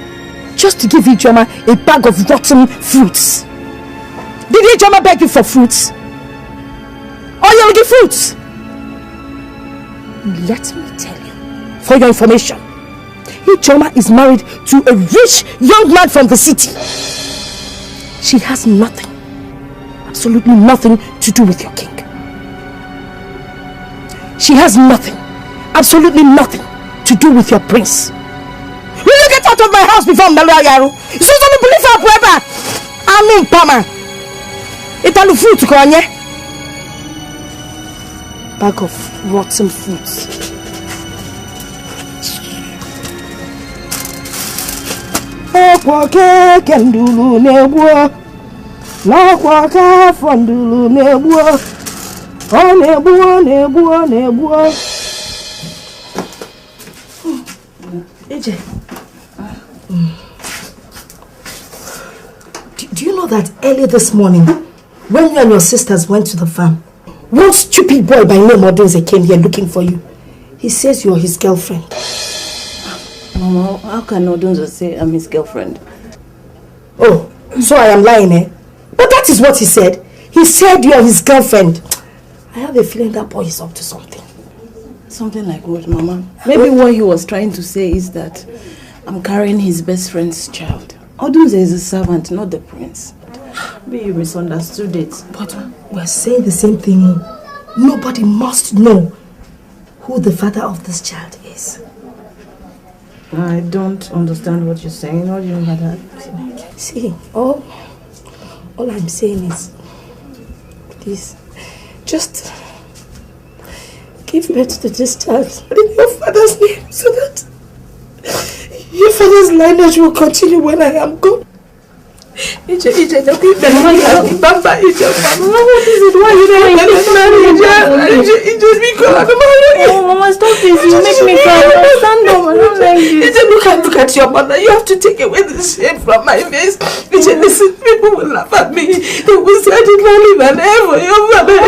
just to give Ijoma a bag of rotten fruits. Did Ijoma beg you for fruits? Or you're looking fruits? Let me tell you, for your information, Ijoma is married to a rich young man from the city. She has nothing, absolutely nothing to do with your king. She has nothing, absolutely nothing to do with your prince. Will you get out of my house before Mbalua Yaru? You don't believe her forever. I'm in Pama. Italu fruit konye. Bag of rotten fruits. Okwa kendulu nebwa. Nakwa ka fondulu nebwa. Oh nebwa. AJ. that early this morning, when you and your sisters went to the farm, one stupid boy by name Odunze came here looking for you. He says you're his girlfriend. Mama, how can Odunze say I'm his girlfriend? Oh, so I am lying, eh? But that is what he said. He said you're his girlfriend. I have a feeling that boy is up to something. Something like what, Mama? Maybe what he was trying to say is that I'm carrying his best friend's child. Odunze is a servant, not the prince. Maybe you misunderstood it. But we're saying the same thing. Nobody must know who the father of this child is. I don't understand what you're saying. What do you mean by that? See, all I'm saying is, please, just give birth to this child in your father's name so that your father's lineage will continue when I am gone. Mama, what is it? Why you don't let us marry? Oh, Mama, stop this. You make me cry. Stand up. I don't like this. Look at your mother. You have to take away the shame from my face. Listen, people will laugh at me. They will say I did not live an air for your mother.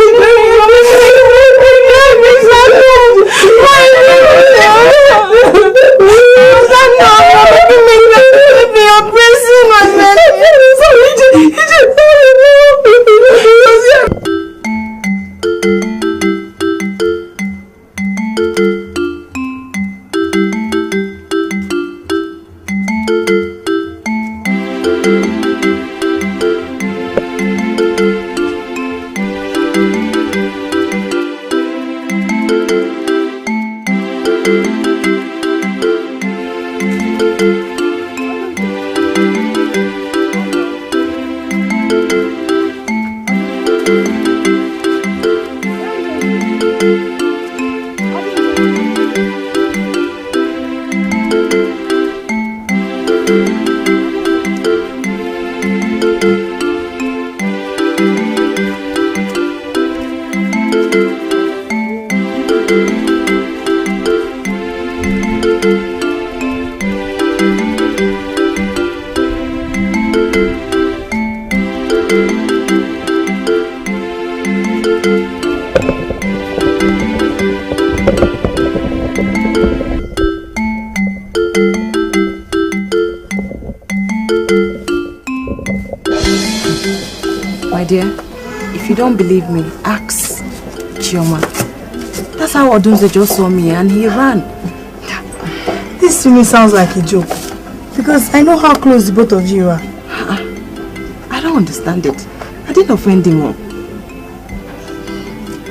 My dear, if you don't believe me, ask Chioma. That's how Odunze just saw me and he ran. This to me sounds like a joke. Because I know how close the both of you are. I don't understand it. I didn't offend him.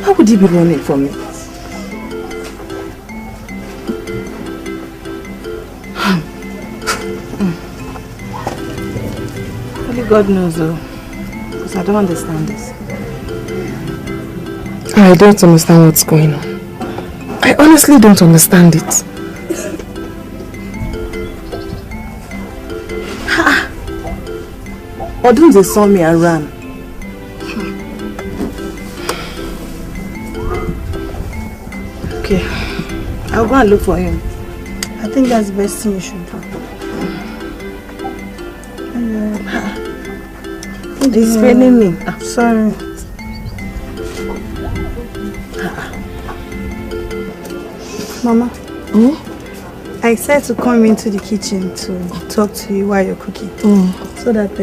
How would he be running for me? Only God knows though. Because I don't understand this. I don't understand what's going on. I honestly don't understand it. Odunze saw me and ran. Okay, I'll go and look for him. I think that's the best thing you should do. He's failing me. Sorry. Mama, I said to come into the kitchen to talk to you while you're cooking. So that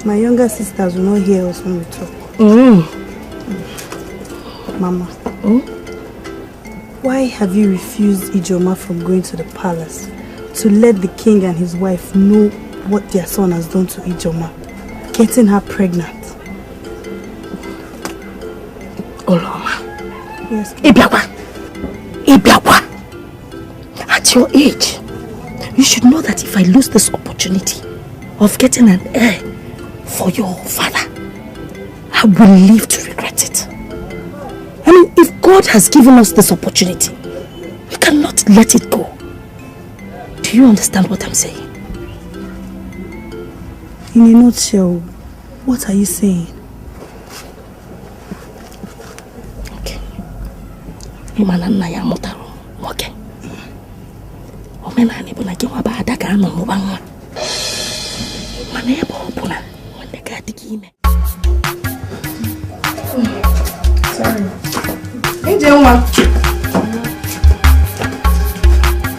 my younger sisters will not hear us when we talk. Mama, why have you refused Ijoma from going to the palace to let the king and his wife know what their son has done to Ijoma, getting her pregnant? Oloma. Yes. Ibiakwa. At your age, you should know that if I lose this opportunity of getting an heir for your father, I will live to regret it. I mean, if God has given us this opportunity, we cannot let it go. Do you understand what I'm saying? In a nutshell, what are you saying? Okay. Okay. Omena ni buna kiwa ba adaka ano mubangwa. Mana ya bo buna wanda gadi Sorry. Hey, Jenwa.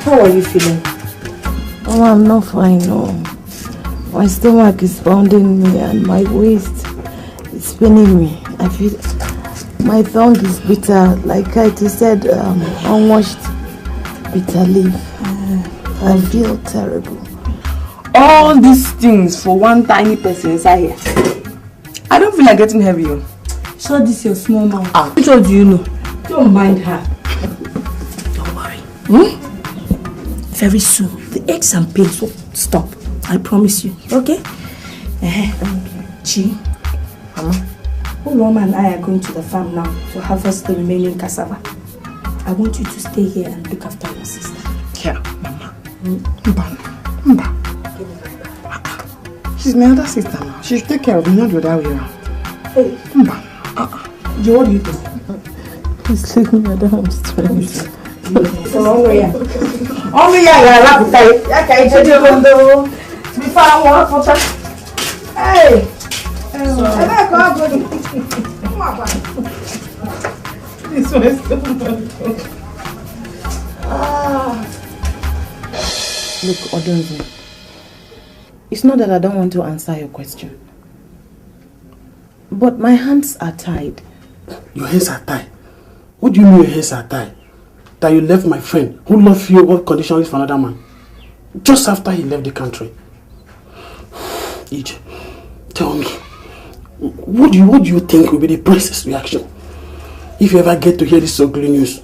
How are you feeling? Oh, I'm not fine, no. My stomach is pounding me and my waist is spinning me. I feel my tongue is bitter, like I said, unwashed bitter leaf. I feel terrible. All these things for one tiny person inside here. I don't feel like getting heavy. So this is your small mouth. Which one do you know? Don't mind her. Don't worry. Very soon, the aches and pains will stop. I promise you. Okay? Chi, Mama, Uloma and I are going to the farm now to harvest the remaining cassava. I want you to stay here and look after your sister. Yeah, Mama. Mba. She's my other sister now. She'll take care of me, not the other way around. Hey. Mba. Joe, what do you think? Please leave me, I don't have strength. Hey! This one is so much. Look, Odunze, it's not that I don't want to answer your question, but my hands are tied. Your hands are tied? What do you mean your hands are tied? That you left my friend who loved you what condition is for another man just after he left the country? Ije, tell me, what do you think will be the princess reaction if you ever get to hear this ugly news?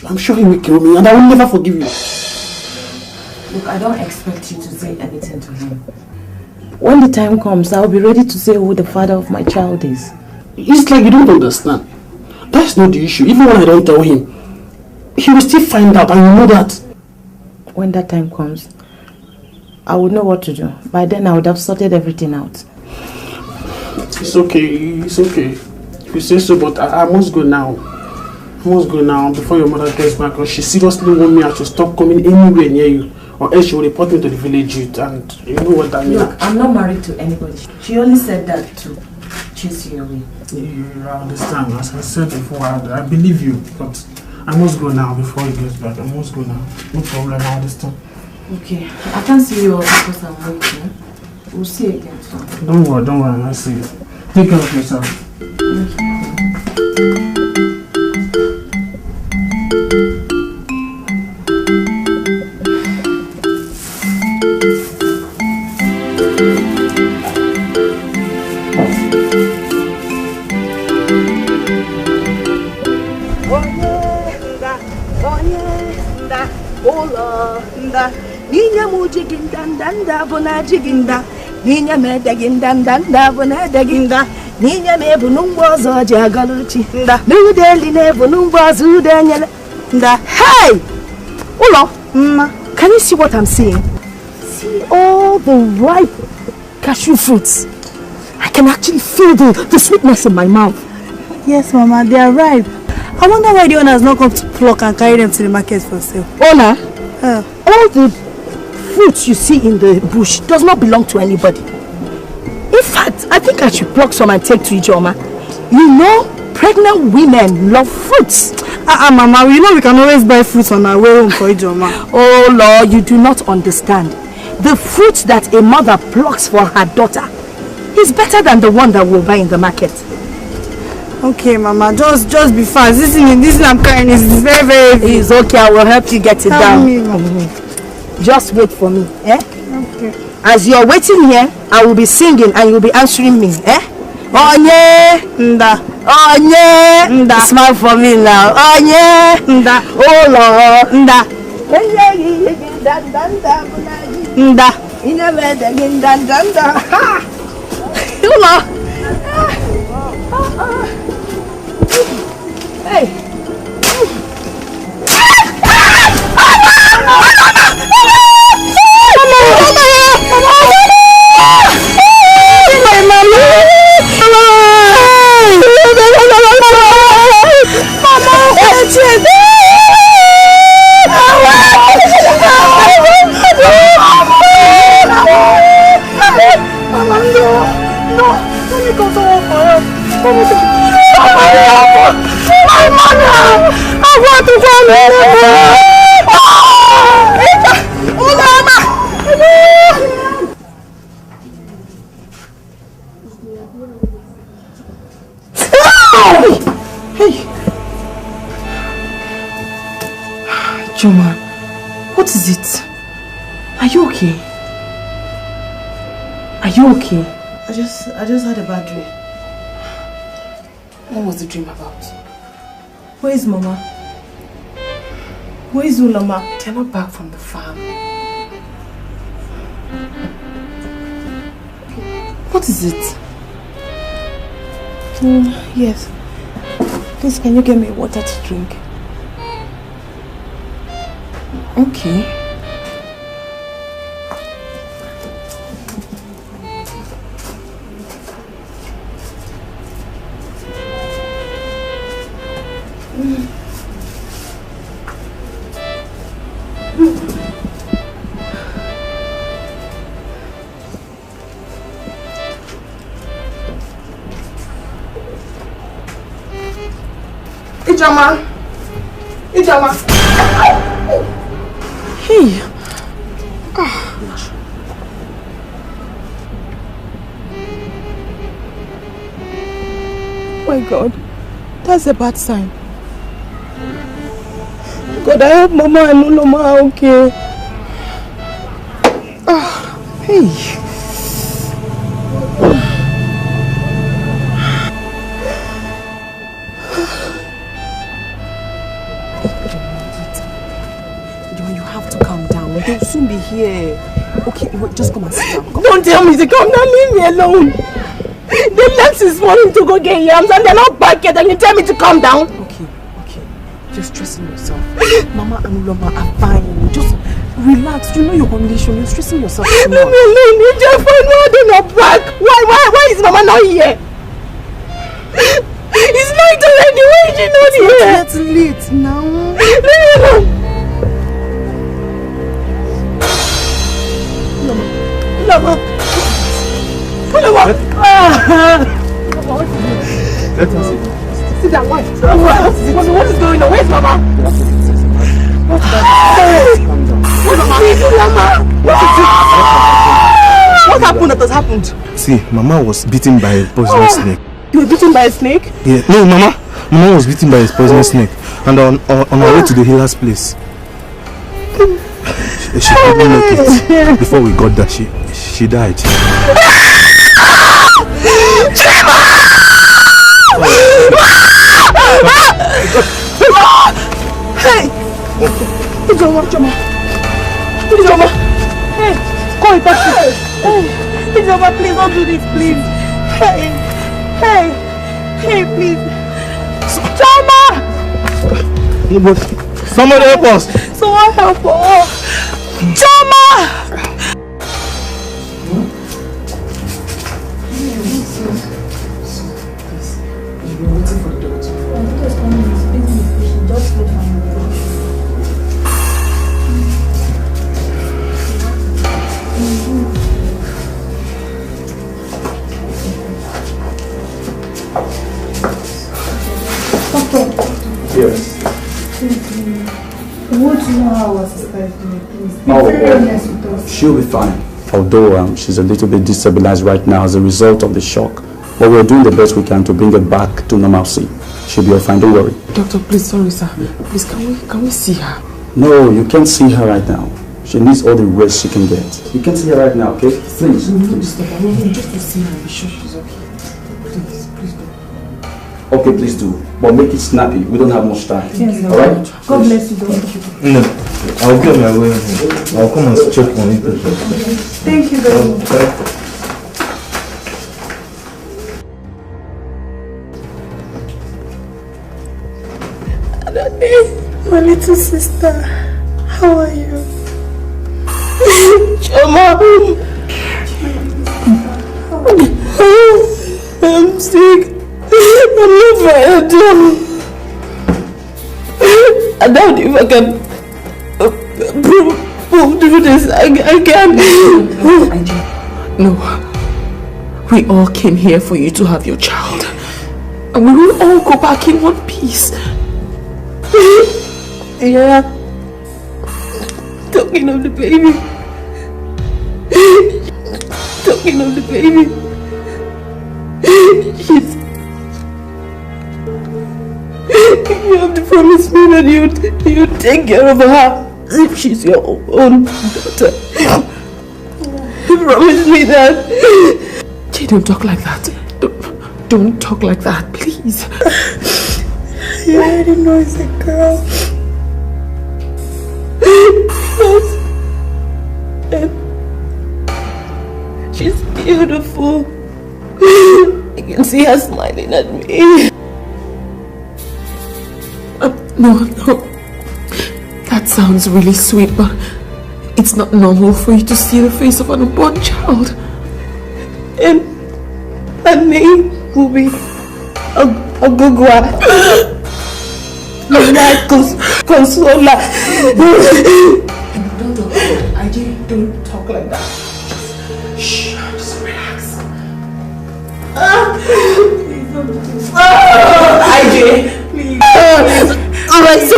I'm sure he will kill me and I will never forgive you. Look, I don't expect you to say anything to him. When the time comes, I'll be ready to say who the father of my child is. It's like you don't understand. That's not the issue. Even when I don't tell him, he will still find out and you know that. When that time comes, I would know what to do. By then I would have sorted everything out. It's okay, you say so, but I must go now. I must go now before your mother gets back, because she seriously wants me to stop coming anywhere near you, or else she will report me to the village youth, and you know what that means. Look, I'm not married to anybody. She only said that to chase you away. I understand. As I said before, I believe you, but I must go now before he gets back. I must go now. No problem, I understand. Okay, I can't see you because I'm waiting. We'll see you again soon. Don't worry, I see you. Take care of yourself. Ninya mujigindanda bona jiginda Ninya medagindanda bona daginda Ninya mebunumbozo jagaluchi Nudeli nebunumbozo danyala Hey! Ulo, can you see what I'm seeing? See all the ripe cashew fruits. I can actually feel the sweetness in my mouth. Yes, Mama, they are ripe. I wonder why the owner has not come to pluck and carry them to the market for sale. Owner? All the fruits you see in the bush does not belong to anybody. In fact, I think I should pluck some and take to Ijoma. You know, pregnant women love fruits. Mama, you know we can always buy fruits on our way home for Ijoma. Oh Lord, you do not understand. The fruit that a mother plucks for her daughter is better than the one that we'll buy in the market. Okay, Mama, just be fast. This thing I'm carrying is very, very heavy. It's okay, I will help you get it down. Me, Mama. Just wait for me, eh? Okay. As you're waiting here, I will be singing and you'll be answering me, eh? Onye, nda. Onye, nda. Smile for me now. Onye, nda. Oh Lord, nda. Nda. Nda. Hey! me call someone for help. Somebody help! My mother! I want to find her! Oh, Mama! Hey! Joma, what is it? Are you okay? Are you okay? I just had a bad dream. What was the dream about? Where is Mama? Where is Ulama? They're not back from the farm. What is it? Yes. Please, can you get me water to drink? Okay. Ijama! Hey! Oh my God, that's a bad sign. God, I hope Mama and Uloma are okay. Hey! They'll soon be here. Okay, wait, just come and sit down. Don't tell me to come down, leave me alone. They left this morning to go get yams and they're not back yet and you tell me to calm down. Okay. You're stressing yourself. Mama and Uloma are fine. Just relax. You know your condition. You're stressing yourself too much. Leave me alone. You just find why they're not back. Why is Mama not here? It's night already. Why is she not here? It's late now. Leave me alone. Uloma! Let us see. Sit down, why? What is going on? Where's Mama? What happened that has happened? See, Mama was bitten by a poisonous snake. You were bitten by a snake? Yeah, no, Mama was bitten by a poisonous snake. And on our way to the healer's place. She couldn't make it. Before we got there, she died. Hey! Ijoma! Hey! Call a taxi! Hey! Ijoma, please don't do this, please! Hey, please! Ijoma! Somebody help us! Someone help us! Ijoma! Yes. I want to know how our sister is doing, please. Be very honest with us. She'll be fine. Although she's a little bit destabilized right now as a result of the shock. But we're doing the best we can to bring her back to normalcy. She'll be all fine, don't worry. Doctor, please, sorry sir. Please, can we see her? No, you can't see her right now. She needs all the rest she can get. You can't see her right now, okay? Please. Just to see her and be sure she's okay. Please do. Okay, please do. But make it snappy. We don't have much time. Yes, alright? God bless you, Thank you. No, I'll get my way. I'll come and check on it. Thank you very much. My little sister, how are you? Choma, I'm sick. I'm not very done. I doubt if I can do this. I can't. No, We all came here for you to have your child. And we will all go back in one piece. Yeah. Talking of the baby. Talking of the baby. You have to promise me that you'd take care of her as if she's your own daughter. You promise me that. Jay, don't talk like that. Don't talk like that, please. You already know it's a girl. Yes. And she's beautiful. I can see her smiling at me. No. That sounds really sweet, but it's not normal for you to see the face of an unborn child. And her name will be Ogugwa. My consoler. Don't talk like that. Shh, just relax. IJ, please. Alright, so.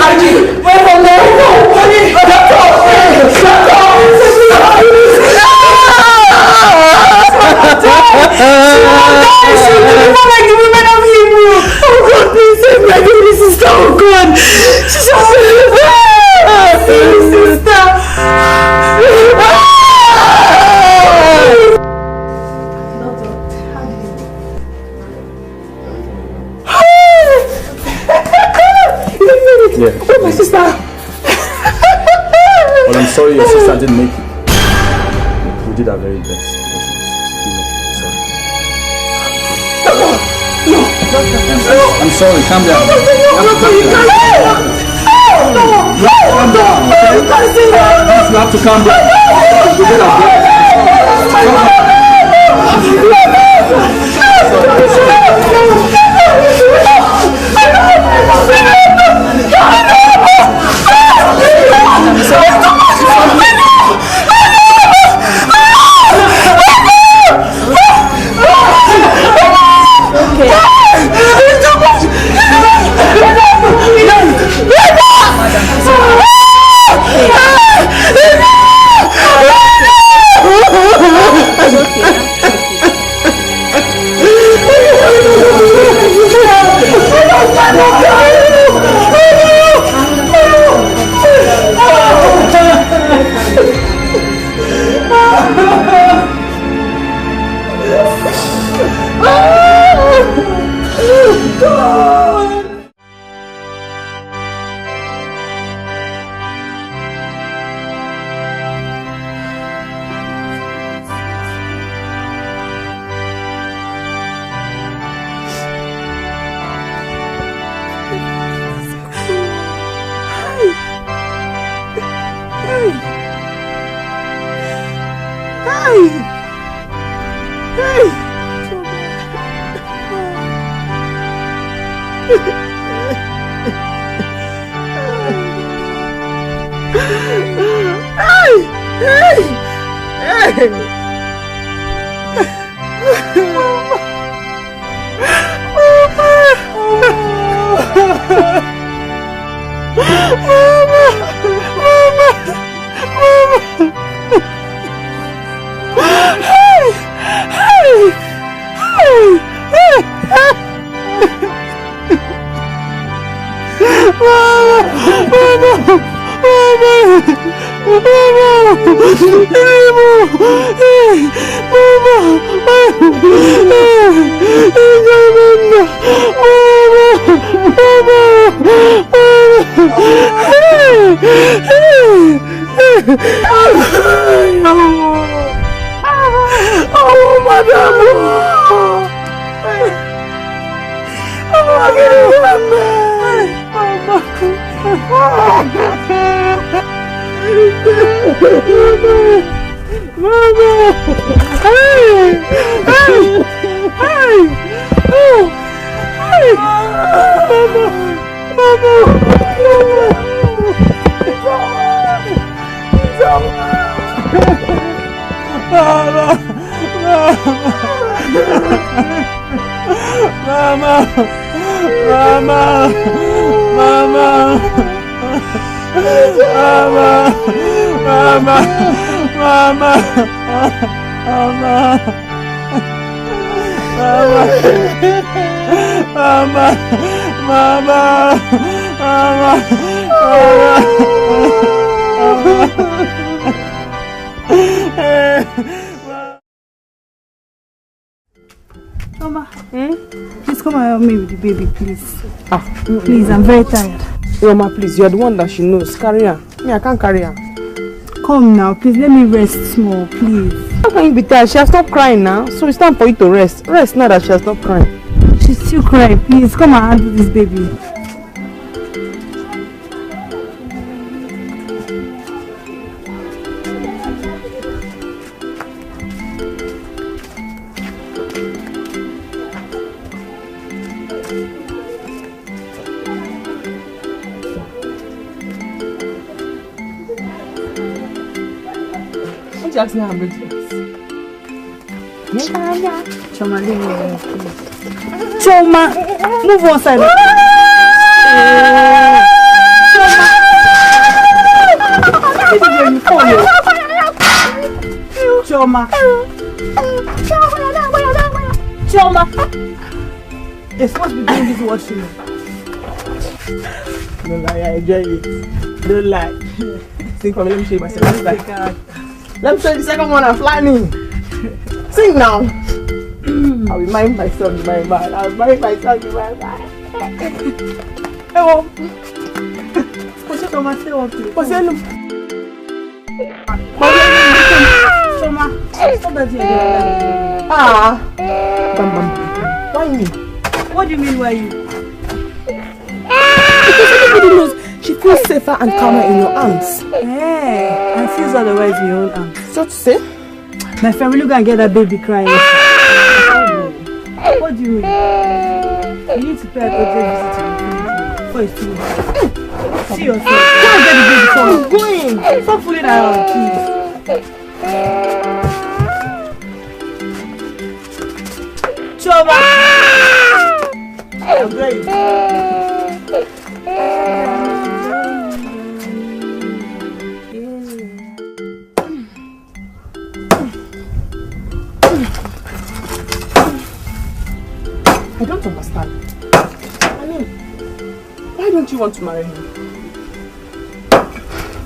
IJ, wait for me. Yeah. Oh, my sister. Well, I'm sorry your sister didn't make it. We did our very best. I'm sorry, calm down. Calm down. You have to calm down. We did our best. Mama, please come and help me with the baby, please. Please, I'm very tired. Mama, please, you're the one that she knows. Carry her. Me, I can't carry her. Come now, please, let me rest small, please. How can you be tired? She has stopped crying now, so it's time for you to rest. Rest now that she has stopped crying. She's still crying. Please, come and handle this baby. Ask me how I'm ready. Choma, leave me alone, please. Choma, move one side. Choma. Choma. You're supposed to be doing this washing. Don't lie, I enjoy it. Don't lie. Sing for me, let me show you myself. Let me show you the second one I'm planning. Sing now. I'll be mind myself in my mind. I'll mind myself in my mind. Hello. What's your Choma? Stay up, please. What's your name? Choma, stop that here. Bam, bam. Why me? What do you mean, why you? Because everybody knows she feels safer and calmer in your arms. Hey, and feels otherwise in your own arms. So to say? My family go and get that baby crying. What do you mean? You need to pay an urgent visit to me before it's too late. See yourself. Go and get the baby for me. I'm going. Stop fooling around, please. Choma! I'm going. I don't understand. I mean, why don't you want to marry him?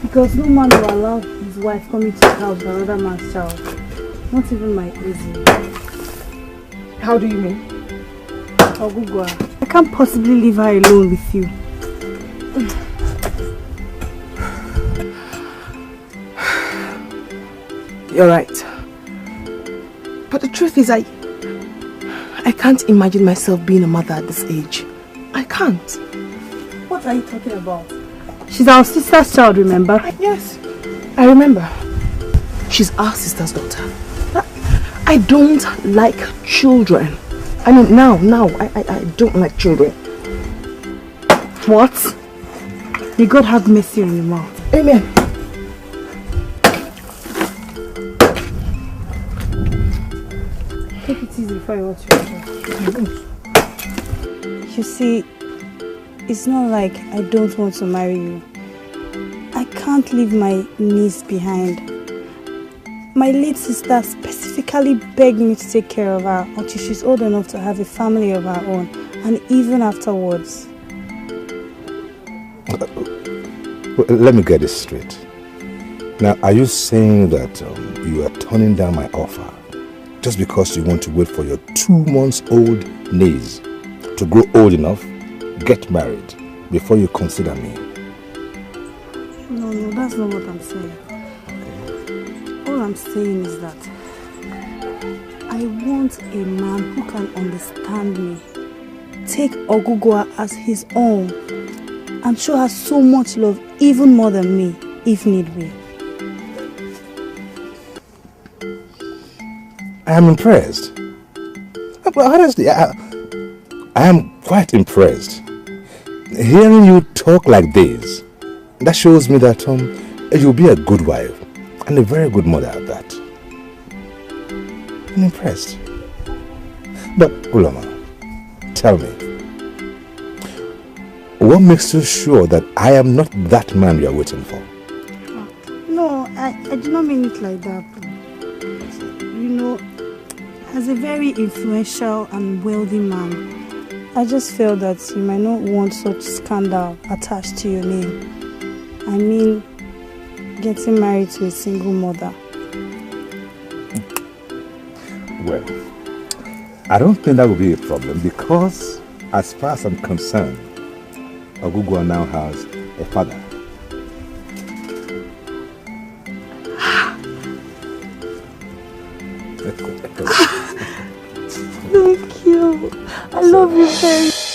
Because no man will allow his wife coming to his house with another man's child. Not even my Izzy. How do you mean? Ogugwa, I can't possibly leave her alone with you. You're right. But the truth is I can't imagine myself being a mother at this age. I can't. What are you talking about? She's our sister's child, remember? Yes, I remember. She's our sister's daughter. I don't like children. I mean, now, I don't like children. What? May God have mercy on your mouth. Amen. Take it easy before you watch your hair. You see, it's not like I don't want to marry you. I can't leave my niece behind. My late sister specifically begged me to take care of her until she's old enough to have a family of her own, and even afterwards. Let me get this straight. Now, are you saying that you are turning down my offer just because you want to wait for your 2-month-old niece to grow old enough, get married, before you consider me? No, that's not what I'm saying. All I'm saying is that I want a man who can understand me, take Ogugwa as his own, and show her so much love, even more than me, if need be. I am impressed. But honestly, I am quite impressed. Hearing you talk like this, that shows me that you'll be a good wife and a very good mother at that. I'm impressed. But, Ulama, tell me, what makes you sure that I am not that man you are waiting for? No, I do not mean it like that. You know, as a very influential and wealthy man, I just felt that you might not want such scandal attached to your name. I mean, getting married to a single mother. Well, I don't think that will be a problem because, as far as I'm concerned, Ogugwa now has a father. Thank you. I love you very much.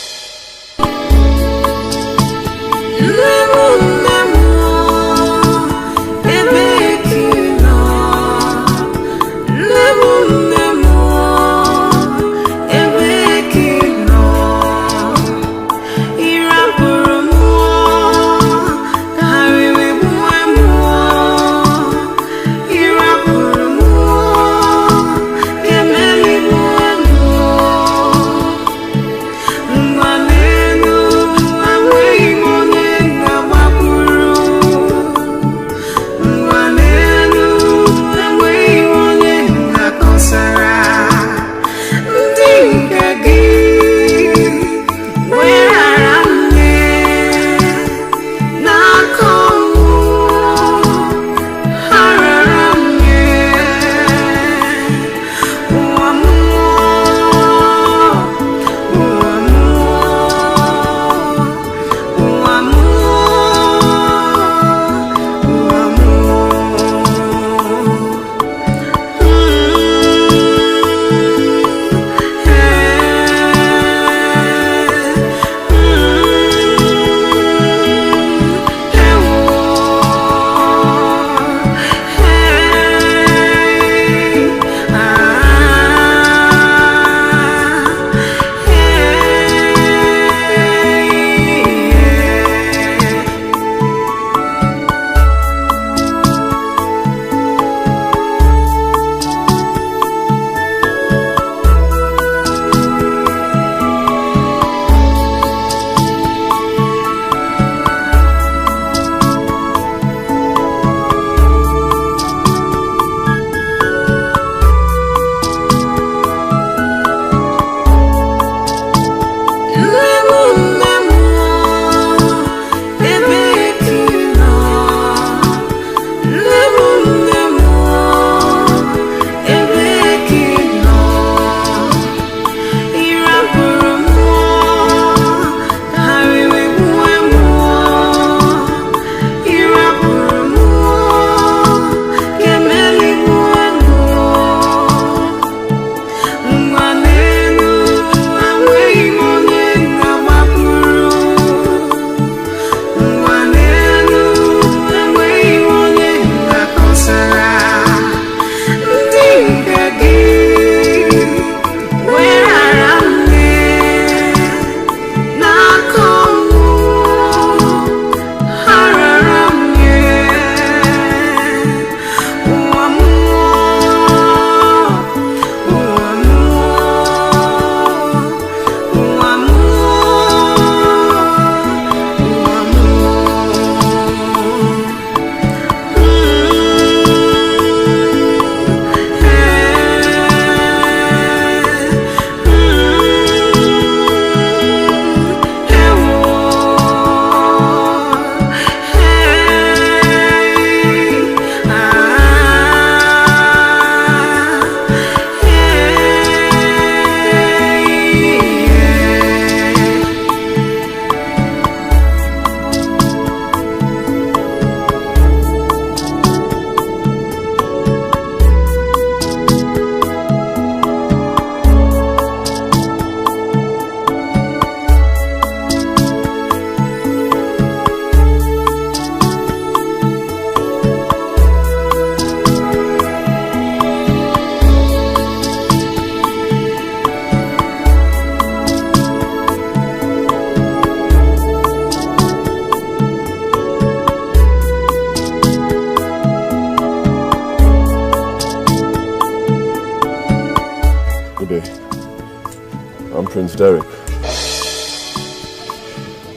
Prince Derek,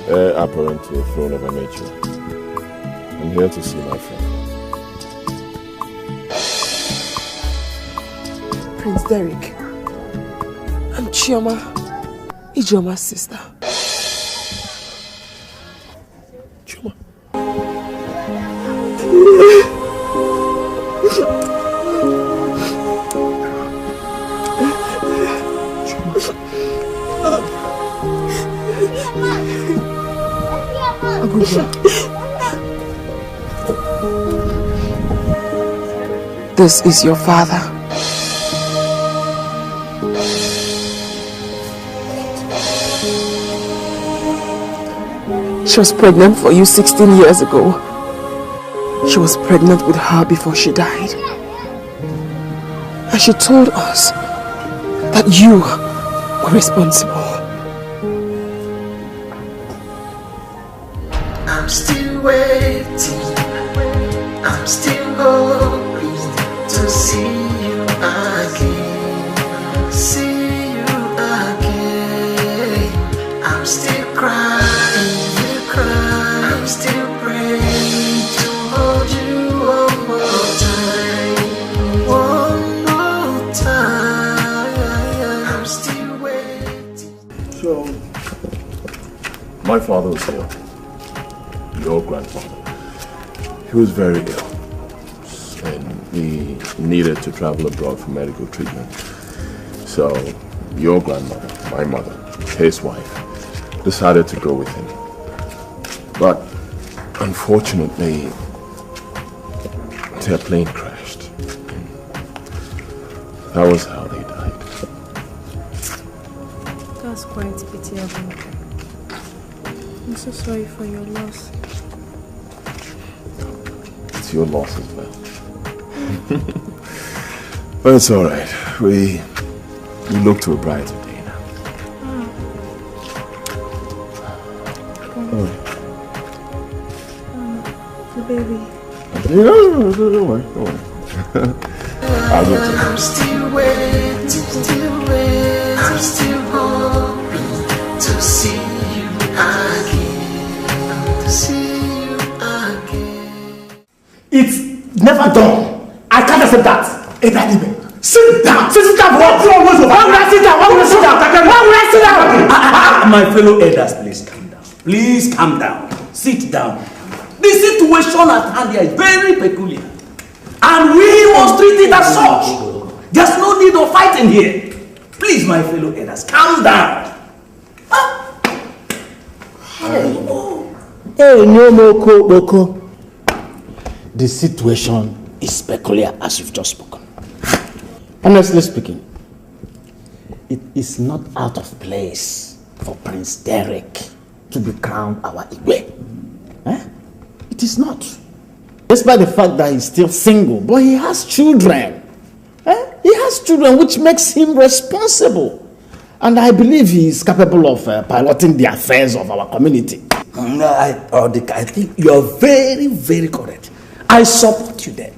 heir apparent to the throne of Naija. I'm here to see my friend. Prince Derek, I'm Chioma, Ijeoma's sister. Chioma? This is your father. She was pregnant for you 16 years ago. She was pregnant with her before she died. And she told us that you were responsible. I'm still waiting, I'm still hoping to see you again, see you again. I'm still crying, I'm still praying to hold you one more time, I'm still waiting. So, my father was ill. Your grandfather. He was very ill and he needed to travel abroad for medical treatment. So your grandmother, my mother, his wife, decided to go with him. But unfortunately, their plane crashed. That was how they died. That's quite pitiable. I'm so sorry for your loss. It's your loss as well. But it's alright. We look to a brighter day now. Oh. The baby. Don't worry. I'll go to I'm still waiting, I'm still hoping to see you again, to see you again. It's never done. I can't accept that. Sit down. Sit down. Why would I sit down? My fellow elders, please calm down. Please calm down. Sit down. The situation at hand here is very peculiar. And we must treat it as such. There's no need of fighting here. Please, my fellow elders, calm down. Hey, no more Boko. The situation is peculiar as you've just spoken. Honestly speaking, it is not out of place for Prince Derek to be crowned our Igwe. It is not. Despite the fact that he's still single, but he has children. He has children, which makes him responsible. And I believe he is capable of piloting the affairs of our community. I think you are very, very correct. I support you there.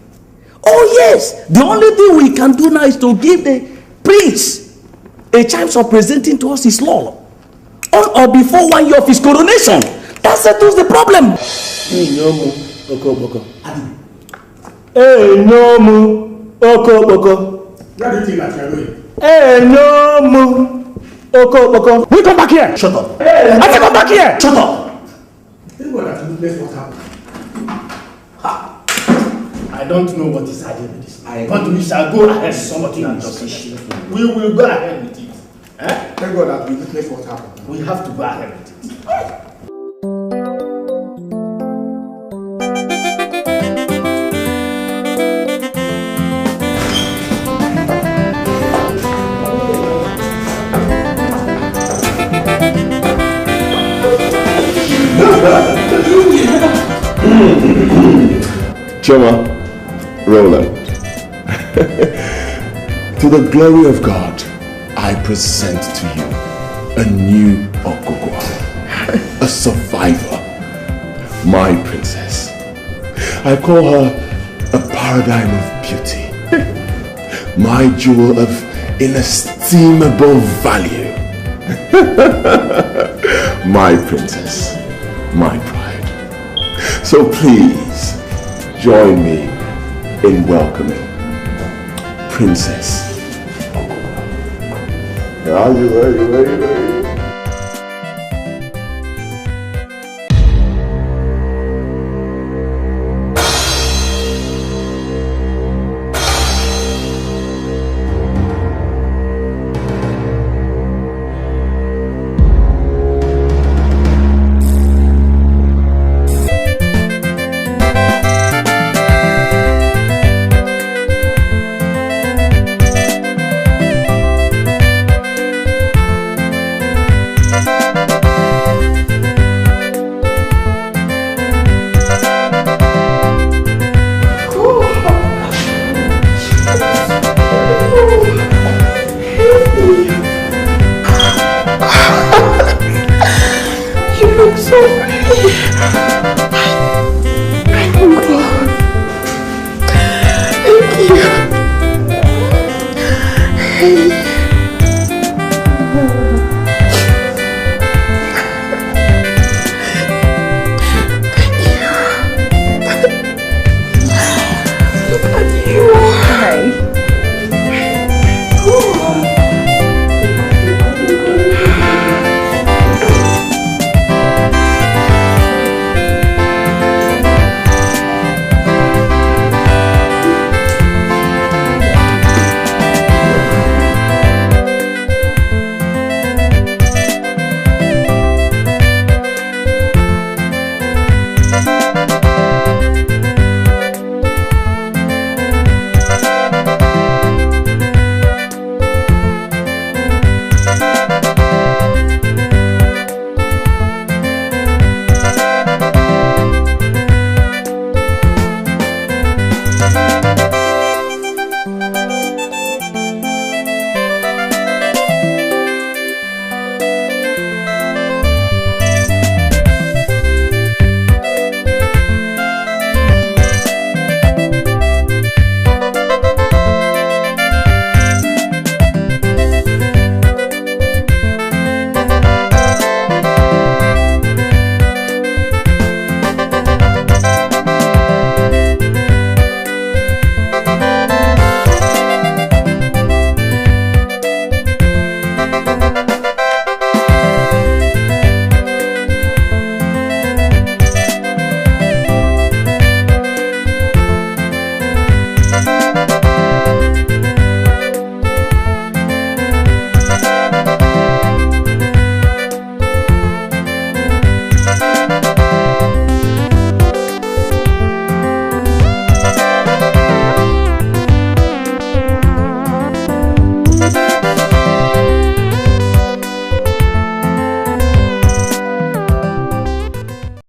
Oh yes, the only thing we can do now is to give the prince a chance of presenting to us his law on or before 1 year of his coronation. That settles the problem. Hey, no more. Boko. Hey, no more. Boko. What do you think that you're doing? Hey, no more. Boko. We come back here. Shut up. Hey, I said come back here. Shut up. Think what happened. I don't know what is happening with this. But we shall go ahead with somebody and just we will go ahead with it. Thank God that we witness what happened. We have to go ahead with it. Chioma, Roland, to the glory of God, I present to you a new Okokwa, a survivor, my princess. I call her a paradigm of beauty, my jewel of inestimable value. My princess, my pride. So please, join me in welcoming Princess. Are you ready?